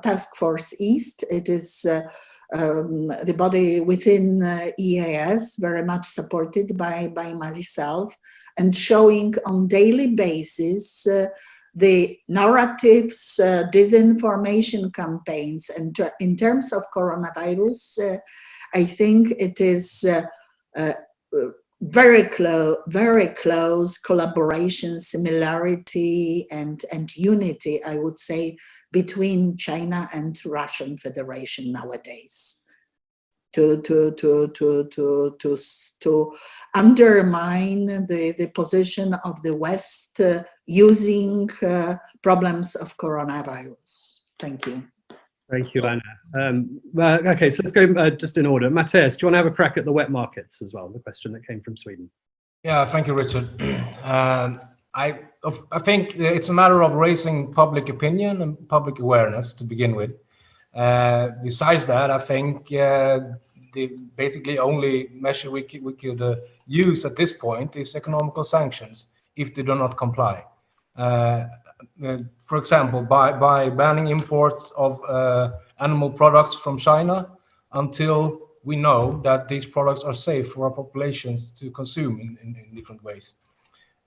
Task Force East. It is the body within EAS, very much supported by myself, and showing on daily basis the narratives, disinformation campaigns. And in terms of coronavirus, I think it is very close collaboration, similarity, and unity, I would say, between China and Russian Federation nowadays, to undermine the position of the West using problems of coronavirus. Thank you. Thank you, Anna. Okay, so let's go just in order. Matthias, do you want to have a crack at the wet markets as well? The question that came from Sweden. Yeah, thank you, Richard. I think it's a matter of raising public opinion and public awareness to begin with. Besides that, I think the basically only measure we could use at this point is economical sanctions if they do not comply. For example, by banning imports of animal products from China until we know that these products are safe for our populations to consume in different ways.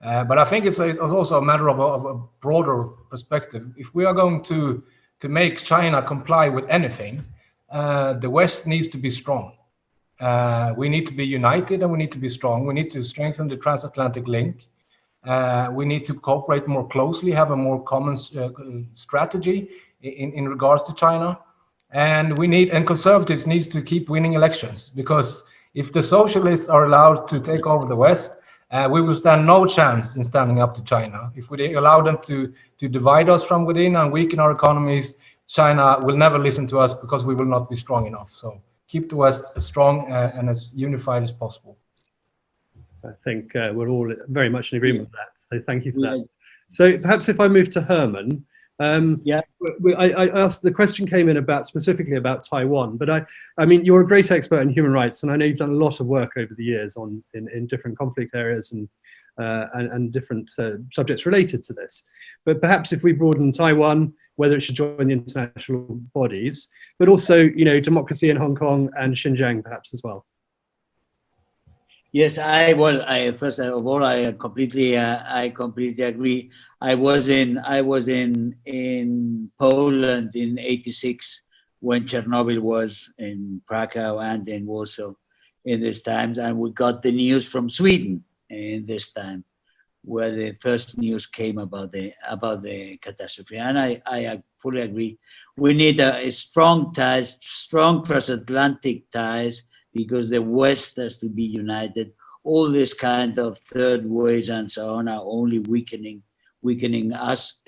But I think it's also a matter of a broader perspective. If we are going to make China comply with anything, the West needs to be strong. We need to be united and we need to be strong. We need to strengthen the transatlantic link. We need to cooperate more closely, have a more common strategy in regards to China. And conservatives need to keep winning elections, because if the socialists are allowed to take over the West, we will stand no chance in standing up to China. If we allow them to divide us from within and weaken our economies, China will never listen to us because we will not be strong enough. So keep the West as strong and as unified as possible. I think we're all very much in agreement with that. So thank you for that. So perhaps if I move to Herman, I asked, the question came in specifically about Taiwan, but I mean, you're a great expert in human rights, and I know you've done a lot of work over the years in different conflict areas and different subjects related to this. But perhaps if we broaden Taiwan, whether it should join the international bodies, but also, democracy in Hong Kong and Xinjiang perhaps as well. Yes, first of all, I completely agree. I was in Poland in '86 when Chernobyl was in Krakow and in Warsaw in these times, and we got the news from Sweden in this time, where the first news came about the catastrophe. And I fully agree. We need a strong ties, strong transatlantic ties, because the West has to be united. All this kind of third ways and so on are only weakening us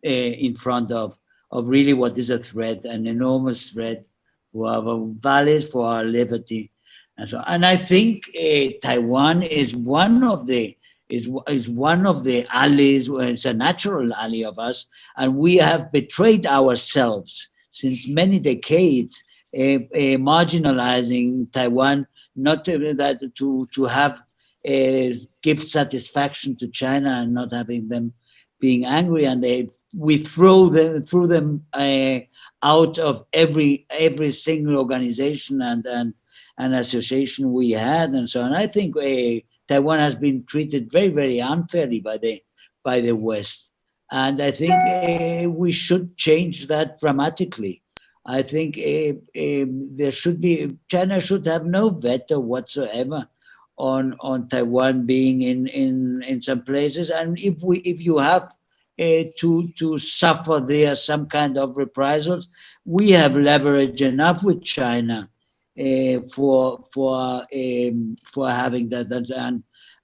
in front of really what is a threat, an enormous threat for our values, for our liberty, and so on. And I think Taiwan is one of the allies. It's a natural ally of us, and we have betrayed ourselves since many decades, marginalizing Taiwan, not to have give satisfaction to China and not having them being angry, and we threw them out of every single organization and association we had, and so on. I think Taiwan has been treated very, very unfairly by the West, and I think we should change that dramatically. I think China should have no veto whatsoever on Taiwan being in some places, and if you have to suffer there some kind of reprisals, we have leverage enough with China having that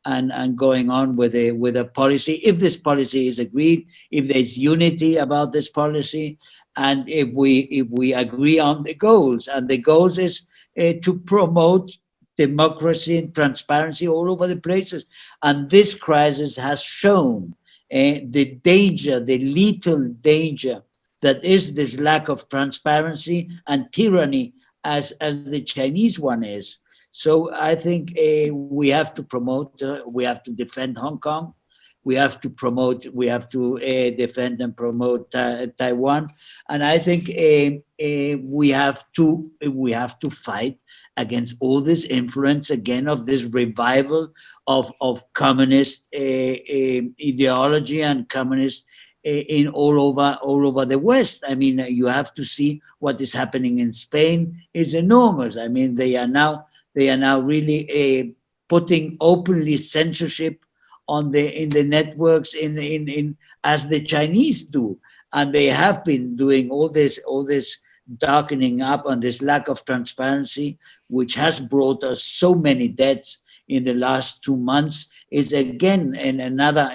and going on with a policy. If this policy is agreed, if there's unity about this policy, and if we agree on the goals, and the goals is to promote democracy and transparency all over the places. And this crisis has shown the danger, the lethal danger that is this lack of transparency and tyranny as the Chinese one is. So I think we have to promote, we have to defend Hong Kong. We have to promote, we have to defend and promote Taiwan. And I think we have to fight against all this influence again of this revival of communist ideology and communist in all over the West. I mean, you have to see what is happening in Spain is enormous. I mean, they are now really putting openly censorship in the networks in as the Chinese do, and they have been doing all this darkening up and this lack of transparency, which has brought us so many deaths in the last 2 months. Is again another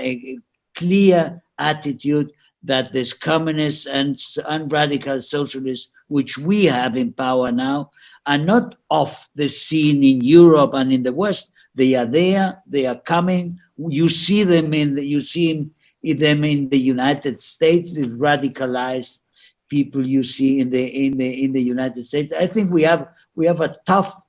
clear attitude that this communists and radical socialists, which we have in power now, are not off the scene in Europe and in the West. They are there. They are coming. You see them in the United States. The radicalized people you see in the United States. I think we have a tough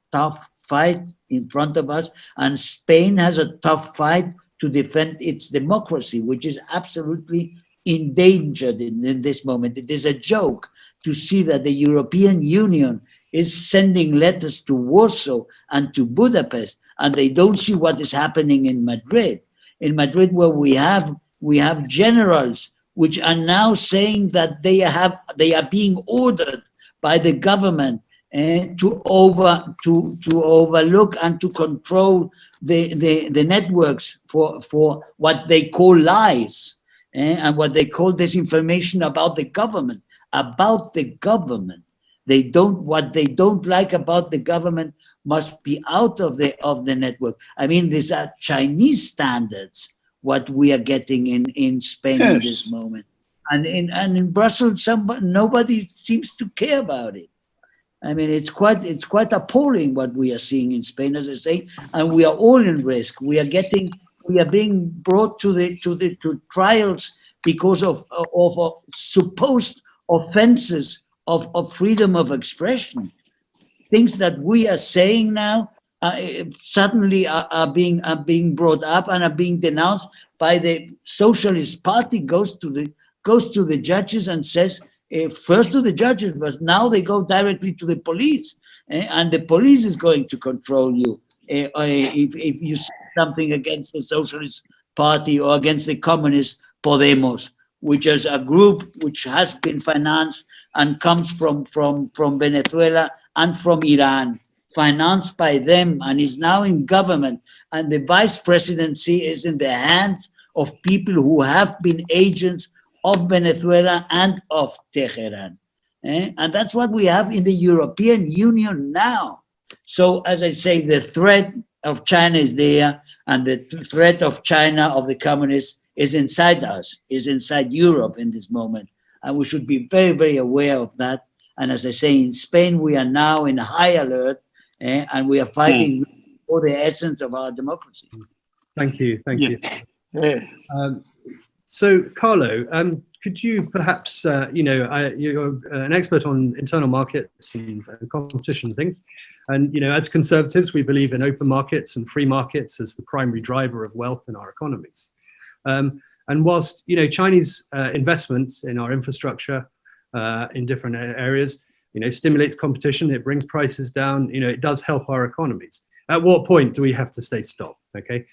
fight in front of us, and Spain has a tough fight to defend its democracy, which is absolutely endangered in this moment. It is a joke to see that the European Union is sending letters to Warsaw and to Budapest, and they don't see what is happening in Madrid. In Madrid, where we have generals which are now saying that they are being ordered by the government to overlook and to control the networks for what they call lies and what they call disinformation about the government. What they don't like about the government must be out of the network. I mean, these are Chinese standards, what we are getting in Spain Yes. in this moment. And in Brussels, nobody seems to care about it. I mean, it's quite appalling what we are seeing in Spain, as I say, and we are all in risk. We are being brought to trials because of supposed offenses of freedom of expression. Things that we are saying now suddenly are being brought up and are being denounced by the Socialist Party. Goes to the judges and says, first to the judges, but now they go directly to the police, and the police is going to control you if you say something against the Socialist Party or against the Communist Podemos, which is a group which has been financed and comes from Venezuela and from Iran, financed by them, and is now in government. And the vice presidency is in the hands of people who have been agents of Venezuela and of Tehran. And that's what we have in the European Union now. So, as I say, the threat of China is there, and the threat of China, of the communists, is inside us, is inside Europe in this moment. And we should be very, very aware of that. And as I say, in Spain, we are now in high alert, and we are fighting for the essence of our democracy. Thank you. Yeah. So, Carlo, could you perhaps, you're an expert on internal markets and competition and things. And, as conservatives, we believe in open markets and free markets as the primary driver of wealth in our economies. And whilst, Chinese investment in our infrastructure in different areas, stimulates competition, it brings prices down, it does help our economies. At what point do we have to say stop? Okay.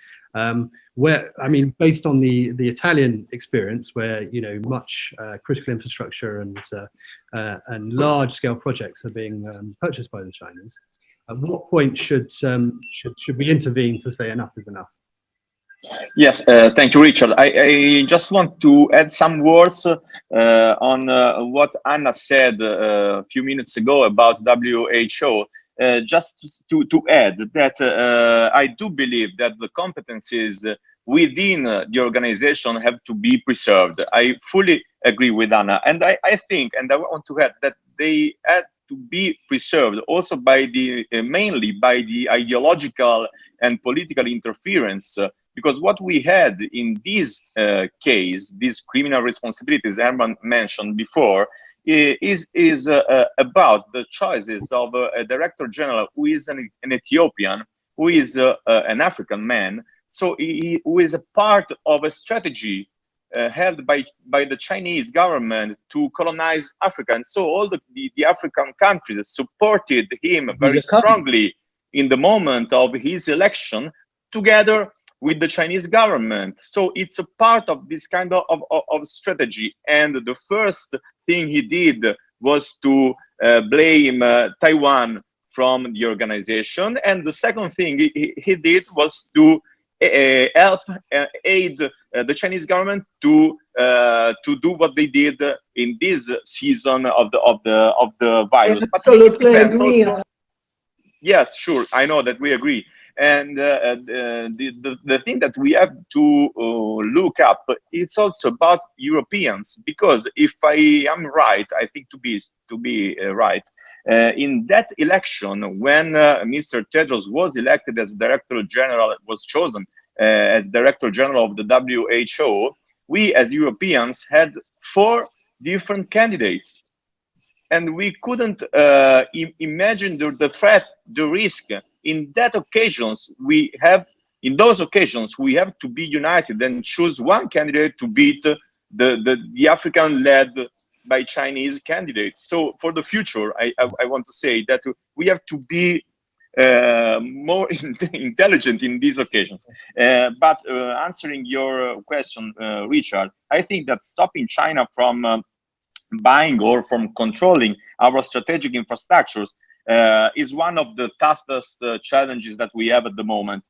Based on the Italian experience, where much critical infrastructure and large scale projects are being purchased by the Chinese, at what point should we intervene to say enough is enough? Yes, thank you, Richard. I just want to add some words on what Anna said a few minutes ago about WHO. just to add that I do believe that the competencies within the organization have to be preserved. I fully agree with Anna, and I think, and I want to add that they had to be preserved also by the mainly by the ideological and political interference, because what we had in this case, these criminal responsibilities Herman mentioned before, is about the choices of a director general who is an Ethiopian, who is an African man, so who is a part of a strategy held by the Chinese government to colonize Africa. And so all the African countries supported him very strongly in the moment of his election, together with the Chinese government. So it's a part of this kind of strategy. And the first thing he did was to blame Taiwan from the organization. And the second thing he did was to help aid the Chinese government to do what they did in this season of the virus. I absolutely agree. Yes, sure. I know that we agree. And the thing that we have to look up is also about Europeans, because if I am right, I think to be right, in that election, when Mr. Tedros was elected as Director General, was chosen as Director General of the WHO, we as Europeans had 4 different candidates. And we couldn't imagine the threat, the risk. In those occasions, we have to be united and choose one candidate to beat the African led by Chinese candidates. So for the future, I want to say that we have to be more intelligent in these occasions. But answering your question, Richard, I think that stopping China from buying or from controlling our strategic infrastructures is one of the toughest challenges that we have at the moment.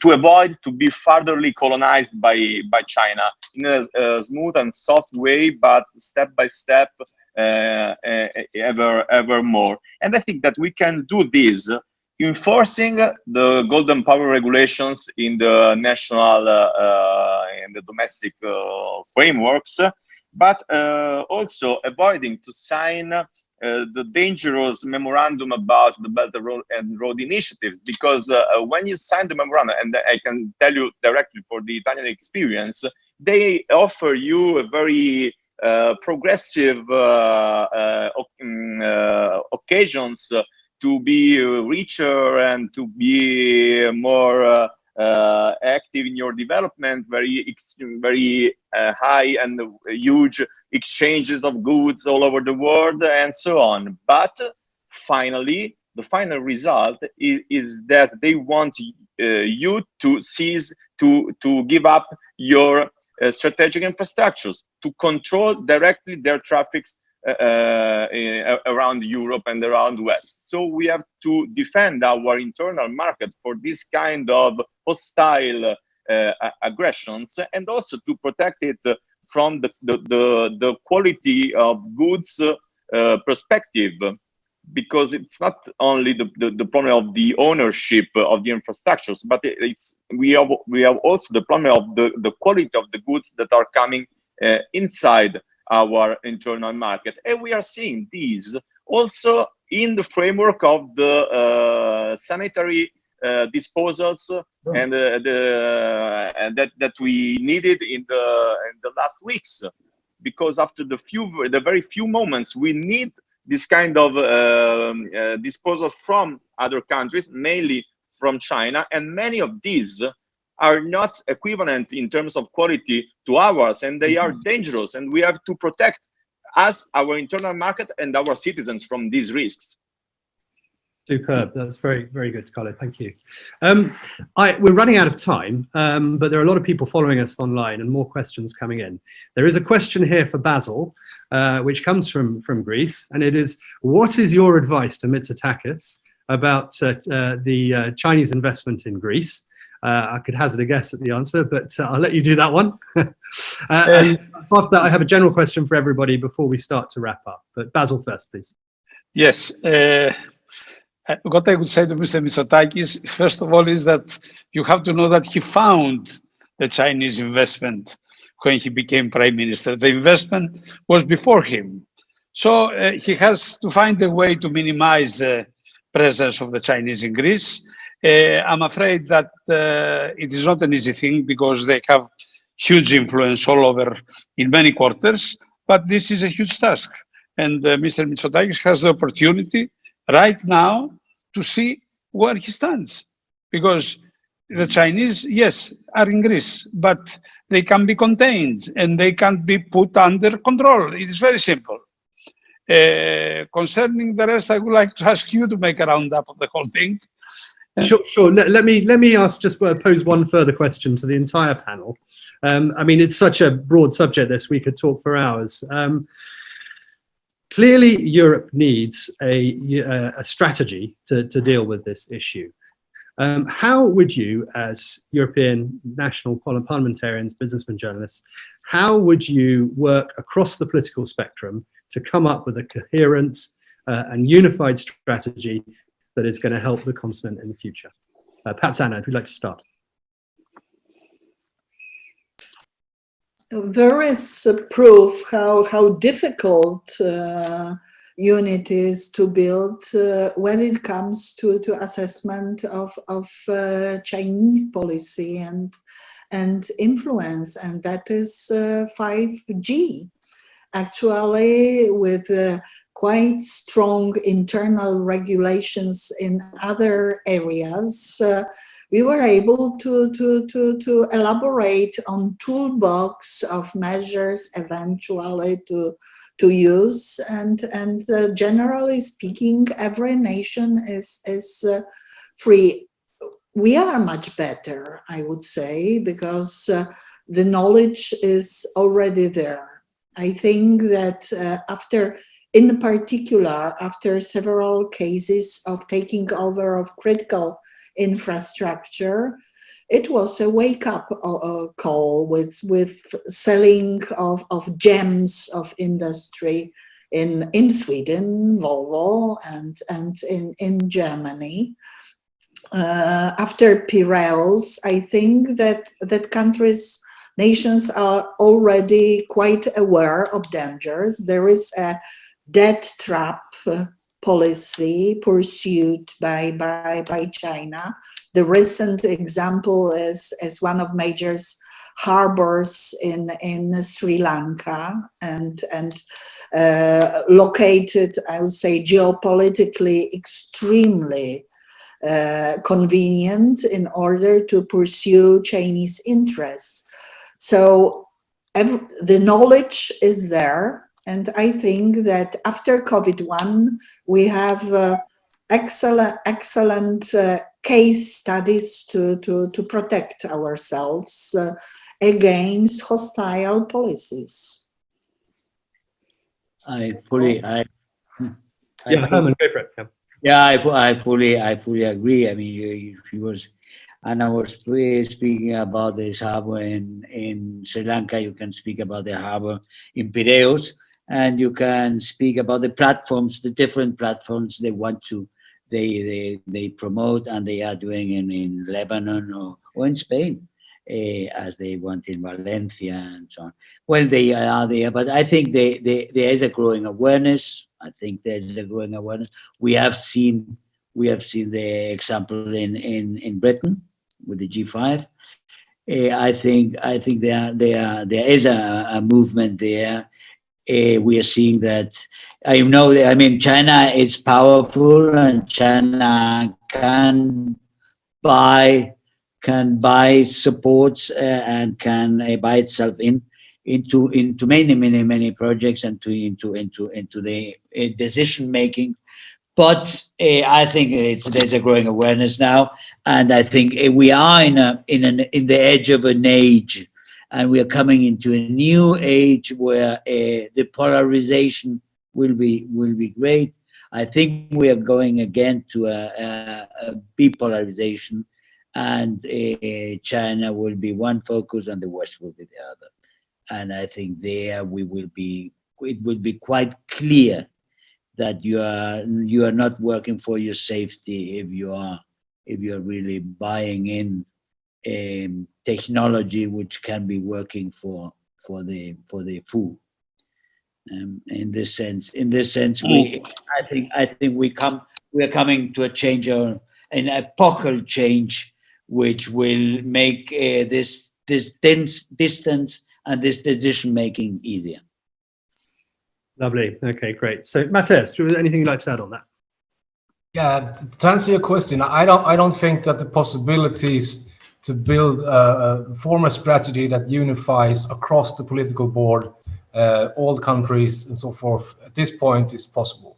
To avoid to be furtherly colonized by China in a smooth and soft way, but step by step, ever more. And I think that we can do this enforcing the Golden Power regulations in the national and the domestic frameworks, but also avoiding to sign the dangerous memorandum about the Belt and Road Initiative, because when you sign the memorandum, and I can tell you directly for the Italian experience, they offer you a very progressive occasions to be richer and to be more active in your development, very high and huge exchanges of goods all over the world and so on. But finally, the final result is that they want you to cease to give up your strategic infrastructures, to control directly their traffics around Europe and around West. So we have to defend our internal market for this kind of hostile aggressions, and also to protect it from the quality of goods perspective, because it's not only the problem of the ownership of the infrastructures, but we have also the problem of the quality of the goods that are coming inside our internal market. And we are seeing these also in the framework of the sanitary disposals and that we needed in the last weeks, because after the very few moments we need this kind of disposal from other countries, mainly from China, and many of these are not equivalent in terms of quality to ours, and they are dangerous, and we have to protect us, our internal market, and our citizens from these risks. Superb. That's very, very good, Carlo. Thank you. We're running out of time, but there are a lot of people following us online and more questions coming in. There is a question here for Basil, which comes from Greece, and it is, what is your advice to Mitsotakis about the Chinese investment in Greece? I could hazard a guess at the answer, but I'll let you do that one. And after that, I have a general question for everybody before we start to wrap up. But Basil first, please. Yes. What I would say to Mr. Mitsotakis, first of all, is that you have to know that he found the Chinese investment when he became prime minister. The investment was before him. So he has to find a way to minimize the presence of the Chinese in Greece. I'm afraid that it is not an easy thing because they have huge influence all over in many quarters, but this is a huge task. And Mr. Mitsotakis has the opportunity right now to see where he stands. Because the Chinese, yes, are in Greece, but they can be contained and they can't be put under control. It is very simple. Concerning the rest, I would like to ask you to make a roundup of the whole thing. Sure. Let me ask, just pose one further question to the entire panel. I mean, it's such a broad subject, this, we could talk for hours. Clearly, Europe needs a strategy to deal with this issue. How would you, as European national parliamentarians, businessmen, journalists, how would you work across the political spectrum to come up with a coherent and unified strategy that is going to help the continent in the future? Perhaps Anna, if you'd like to start. There is proof how difficult unity is to build when it comes to assessment of Chinese policy and influence, and that is 5G. Actually, with quite strong internal regulations in other areas, we were able to elaborate on toolbox of measures eventually to use, and generally speaking, every nation is free. We are much better, I would say, because the knowledge is already there. I think that in particular, after several cases of taking over of critical infrastructure, it was a wake-up call with selling of gems of industry in Sweden, Volvo, and in Germany. After Piraeus, I think that nations are already quite aware of dangers. There is a debt trap policy pursued by China. The recent example is one of major harbors in Sri Lanka and located, I would say, geopolitically extremely convenient in order to pursue Chinese interests. So the knowledge is there, and I think that after COVID-1, we have excellent case studies to protect ourselves against hostile policies. Herman, go for it. Yeah, I fully agree. I mean, Anna was speaking about this harbor in Sri Lanka. You can speak about the harbor in Piraeus, and you can speak about the platforms, the different platforms they promote, and they are doing in Lebanon or in Spain, as they want in Valencia and so on. Well, they are there, but I think there is a growing awareness. I think there is a growing awareness. We have seen the example in Britain with the G5. I think there is a movement there. We are seeing that. I mean, China is powerful, and China can buy supports and can buy itself into many projects and into the decision making. But I think there's a growing awareness now, and I think we are in the edge of an age, and we are coming into a new age where the polarization will be great. I think we are going again to a bipolarization, and China will be one focus, and the West will be the other. And I think there it will be quite clear that you are not working for your safety if you are really buying in technology which can be working for the food. In this sense, I think we are coming to a change, an epochal change, which will make this distance and this decision making easier. Lovely. Okay, great. So, Matthias, do you have anything you'd like to add on that? Yeah, to answer your question, I don't think that the possibilities to build form a strategy that unifies across the political board, all countries and so forth, at this point is possible.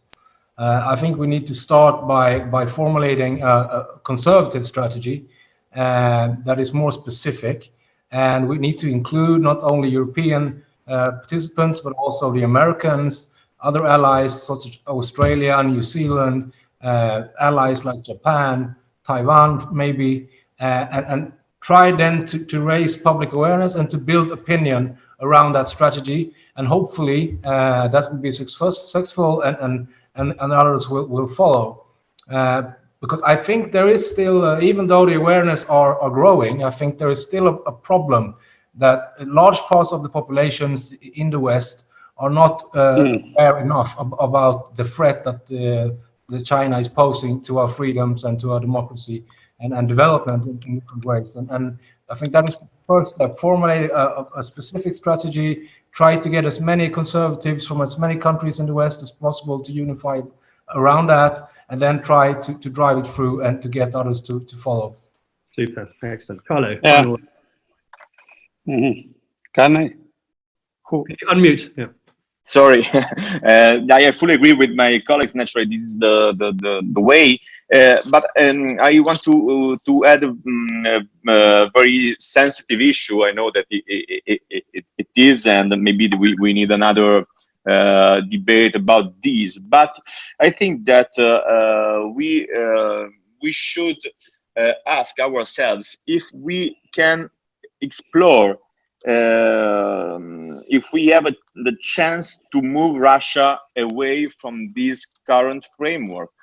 I think we need to start by formulating a conservative strategy that is more specific, and we need to include not only European participants, but also the Americans, other allies such as Australia, New Zealand, allies like Japan, Taiwan, maybe, and try then to raise public awareness and to build opinion around that strategy. And hopefully that will be successful, and others will follow. Because I think there is still, even though the awareness are growing, I think there is still a problem that large parts of the populations in the West are not aware enough about the threat that the China is posing to our freedoms and to our democracy and development in different ways. And I think that is the first step: formulate a specific strategy, try to get as many conservatives from as many countries in the West as possible to unify around that, and then try to drive it through and to get others to follow. Super, excellent. Carlo, Yeah. final. Can I? Can you unmute? Yeah. Sorry, I fully agree with my colleagues. Naturally, this is the way. But I want to add a very sensitive issue. I know that it is, and maybe we need another debate about this. But I think that we should ask ourselves if we can explore. If we have the chance to move Russia away from this current framework.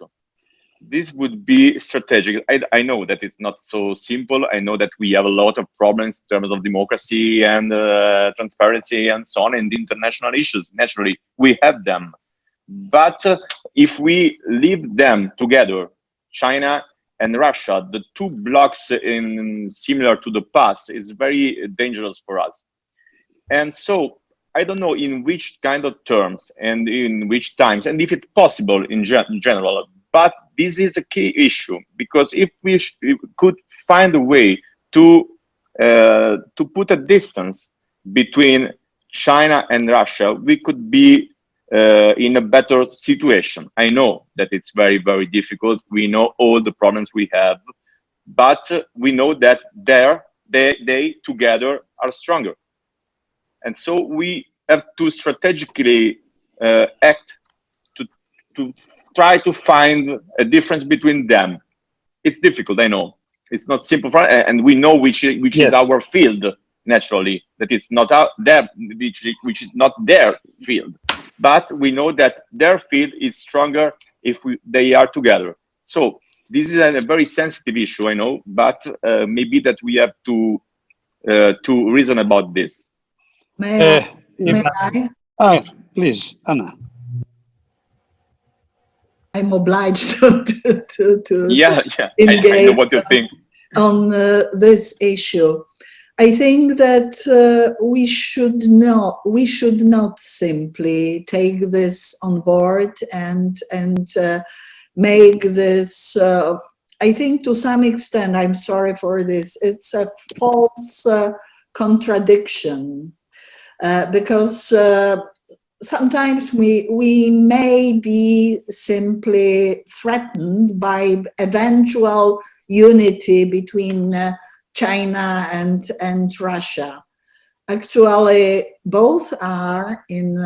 This would be strategic. I know that it's not so simple. I know that we have a lot of problems in terms of democracy and transparency and so on, and international issues. Naturally, we have them. But if we leave them together, China and Russia, the two blocks similar to the past, is very dangerous for us. And so I don't know in which kind of terms and in which times, and if it's possible in general, but this is a key issue, because if we could find a way to put a distance between China and Russia, we could be in a better situation. I know that it's very, very difficult. We know all the problems we have, but we know that they together are stronger. And so we have to strategically act to try to find a difference between them. It's difficult, I know. It's not simple, and we know which is our field, naturally, that it's not which is not their field. But we know that their field is stronger if they are together. So this is a very sensitive issue, I know, but maybe that we have to reason about this. May I? Please, Anna. I'm obliged to Yeah. engage I know what you think on this issue. I think that we should not simply take this on board and make this. I think to some extent, I'm sorry for this, it's a false contradiction, because sometimes we may be simply threatened by eventual unity between China and Russia. Actually, both are in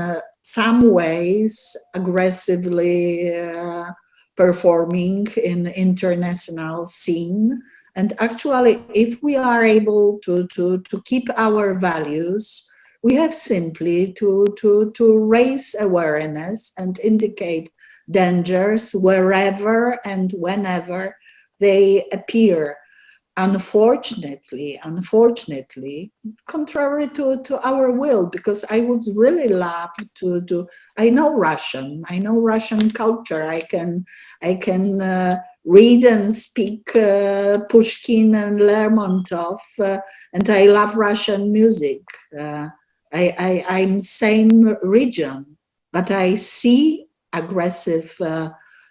some ways aggressively performing in the international scene. And actually, if we are able to keep our values, we have simply to raise awareness and indicate dangers wherever and whenever they appear. Unfortunately, contrary to our will, because I would really love to I know Russian culture. I can read and speak Pushkin and Lermontov, and I love Russian music. I'm same region, but I see aggressive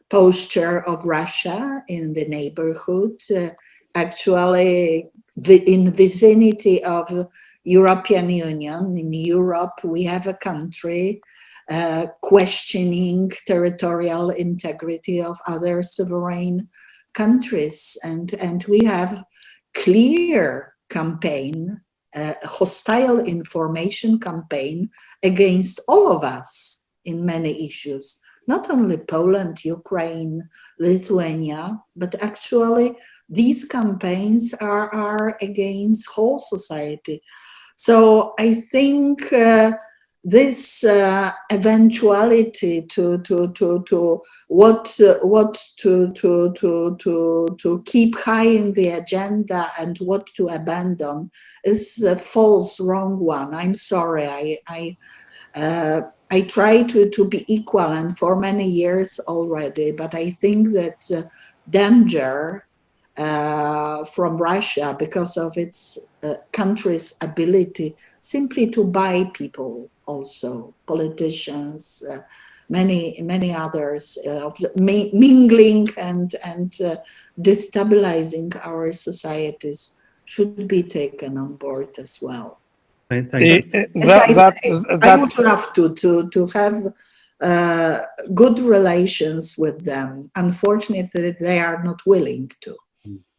posture of Russia in the neighborhood. Actually, in vicinity of European Union, in Europe, we have a country questioning territorial integrity of other sovereign countries, and we have clear campaign, hostile information campaign against all of us in many issues, not only Poland, Ukraine, Lithuania, but actually these campaigns are against whole society. So I think this eventuality to keep high in the agenda and what to abandon is a false, wrong one. I'm sorry. I try to be equal, and for many years already, but I think that danger from Russia because of its country's ability simply to buy people, also politicians, many others, mingling and destabilizing our societies should be taken on board as well. Thank you. I would love to have good relations with them. Unfortunately, they are not willing to.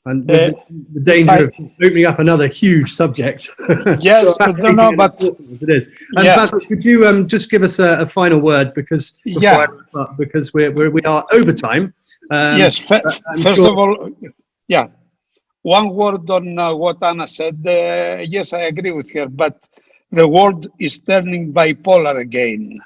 And with the danger of opening up another huge subject. Yes, but it is. And Basil, could you just give us a final word, because before I wrap up, because we are over time. Yes. First of all, one word on what Anna said. Yes, I agree with her, but the world is turning bipolar again.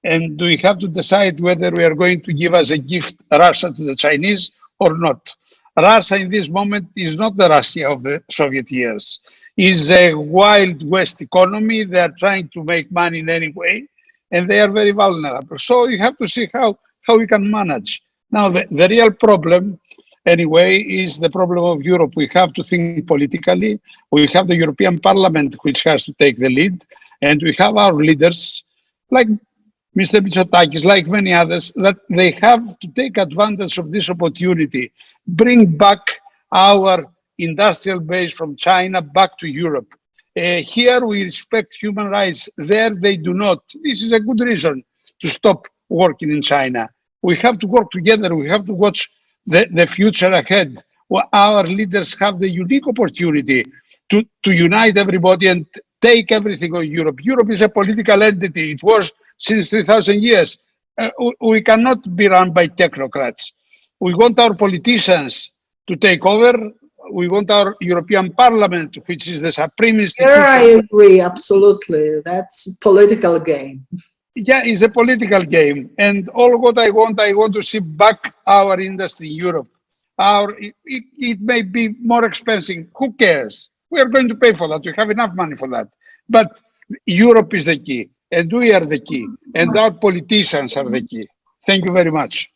And we have to decide whether we are going to give as a gift Russia to the Chinese or not. Russia in this moment is not the Russia of the Soviet years. It's a Wild West economy. They are trying to make money in any way, and they are very vulnerable. So you have to see how we can manage. Now, the real problem, anyway, is the problem of Europe. We have to think politically. We have the European Parliament, which has to take the lead, and we have our leaders, like Mr. Mitsotakis, like many others, that they have to take advantage of this opportunity, bring back our industrial base from China back to Europe. Here we respect human rights, there they do not. This is a good reason to stop working in China. We have to work together, we have to watch the future ahead. Well, our leaders have the unique opportunity to unite everybody and take everything on Europe. Europe is a political entity. It was since 3,000 years. We cannot be run by technocrats. We want our politicians to take over. We want our European Parliament, which is the supreme institution. Here I agree, absolutely. That's a political game. Yeah, it's a political game. And all what I want to see back our industry in Europe. It may be more expensive. Who cares? We are going to pay for that. We have enough money for that. But Europe is the key, and we are the key, and our politicians are the key. Thank you very much.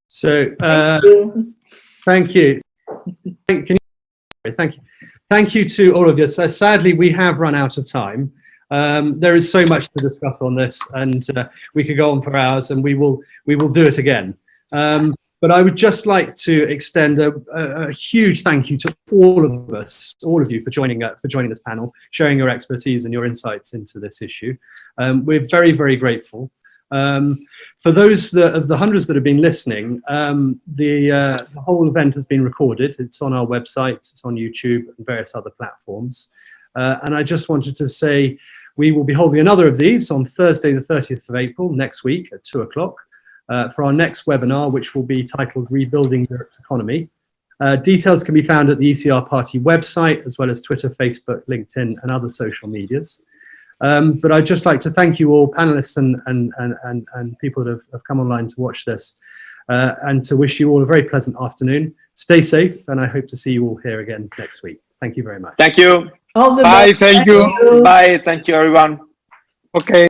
So, thank you. Thank you. Thank you to all of you. So sadly, we have run out of time. There is so much to discuss on this, and we could go on for hours, and we will do it again. But I would just like to extend a huge thank you to all of us, all of you, for joining this panel, sharing your expertise and your insights into this issue. We're very, very grateful. For those of the hundreds that have been listening, the whole event has been recorded. It's on our website, it's on YouTube and various other platforms. And I just wanted to say we will be holding another of these on Thursday, the 30th of April, next week at 2 o'clock. For our next webinar, which will be titled Rebuilding Europe's Economy. Details can be found at the ECR party website, as well as Twitter, Facebook, LinkedIn, and other social medias. But I'd just like to thank you all, panelists and people that have come online to watch this, and to wish you all a very pleasant afternoon. Stay safe, and I hope to see you all here again next week. Thank you very much. Thank you. All the Bye. best. Thank you. Bye. Thank you, everyone. Okay.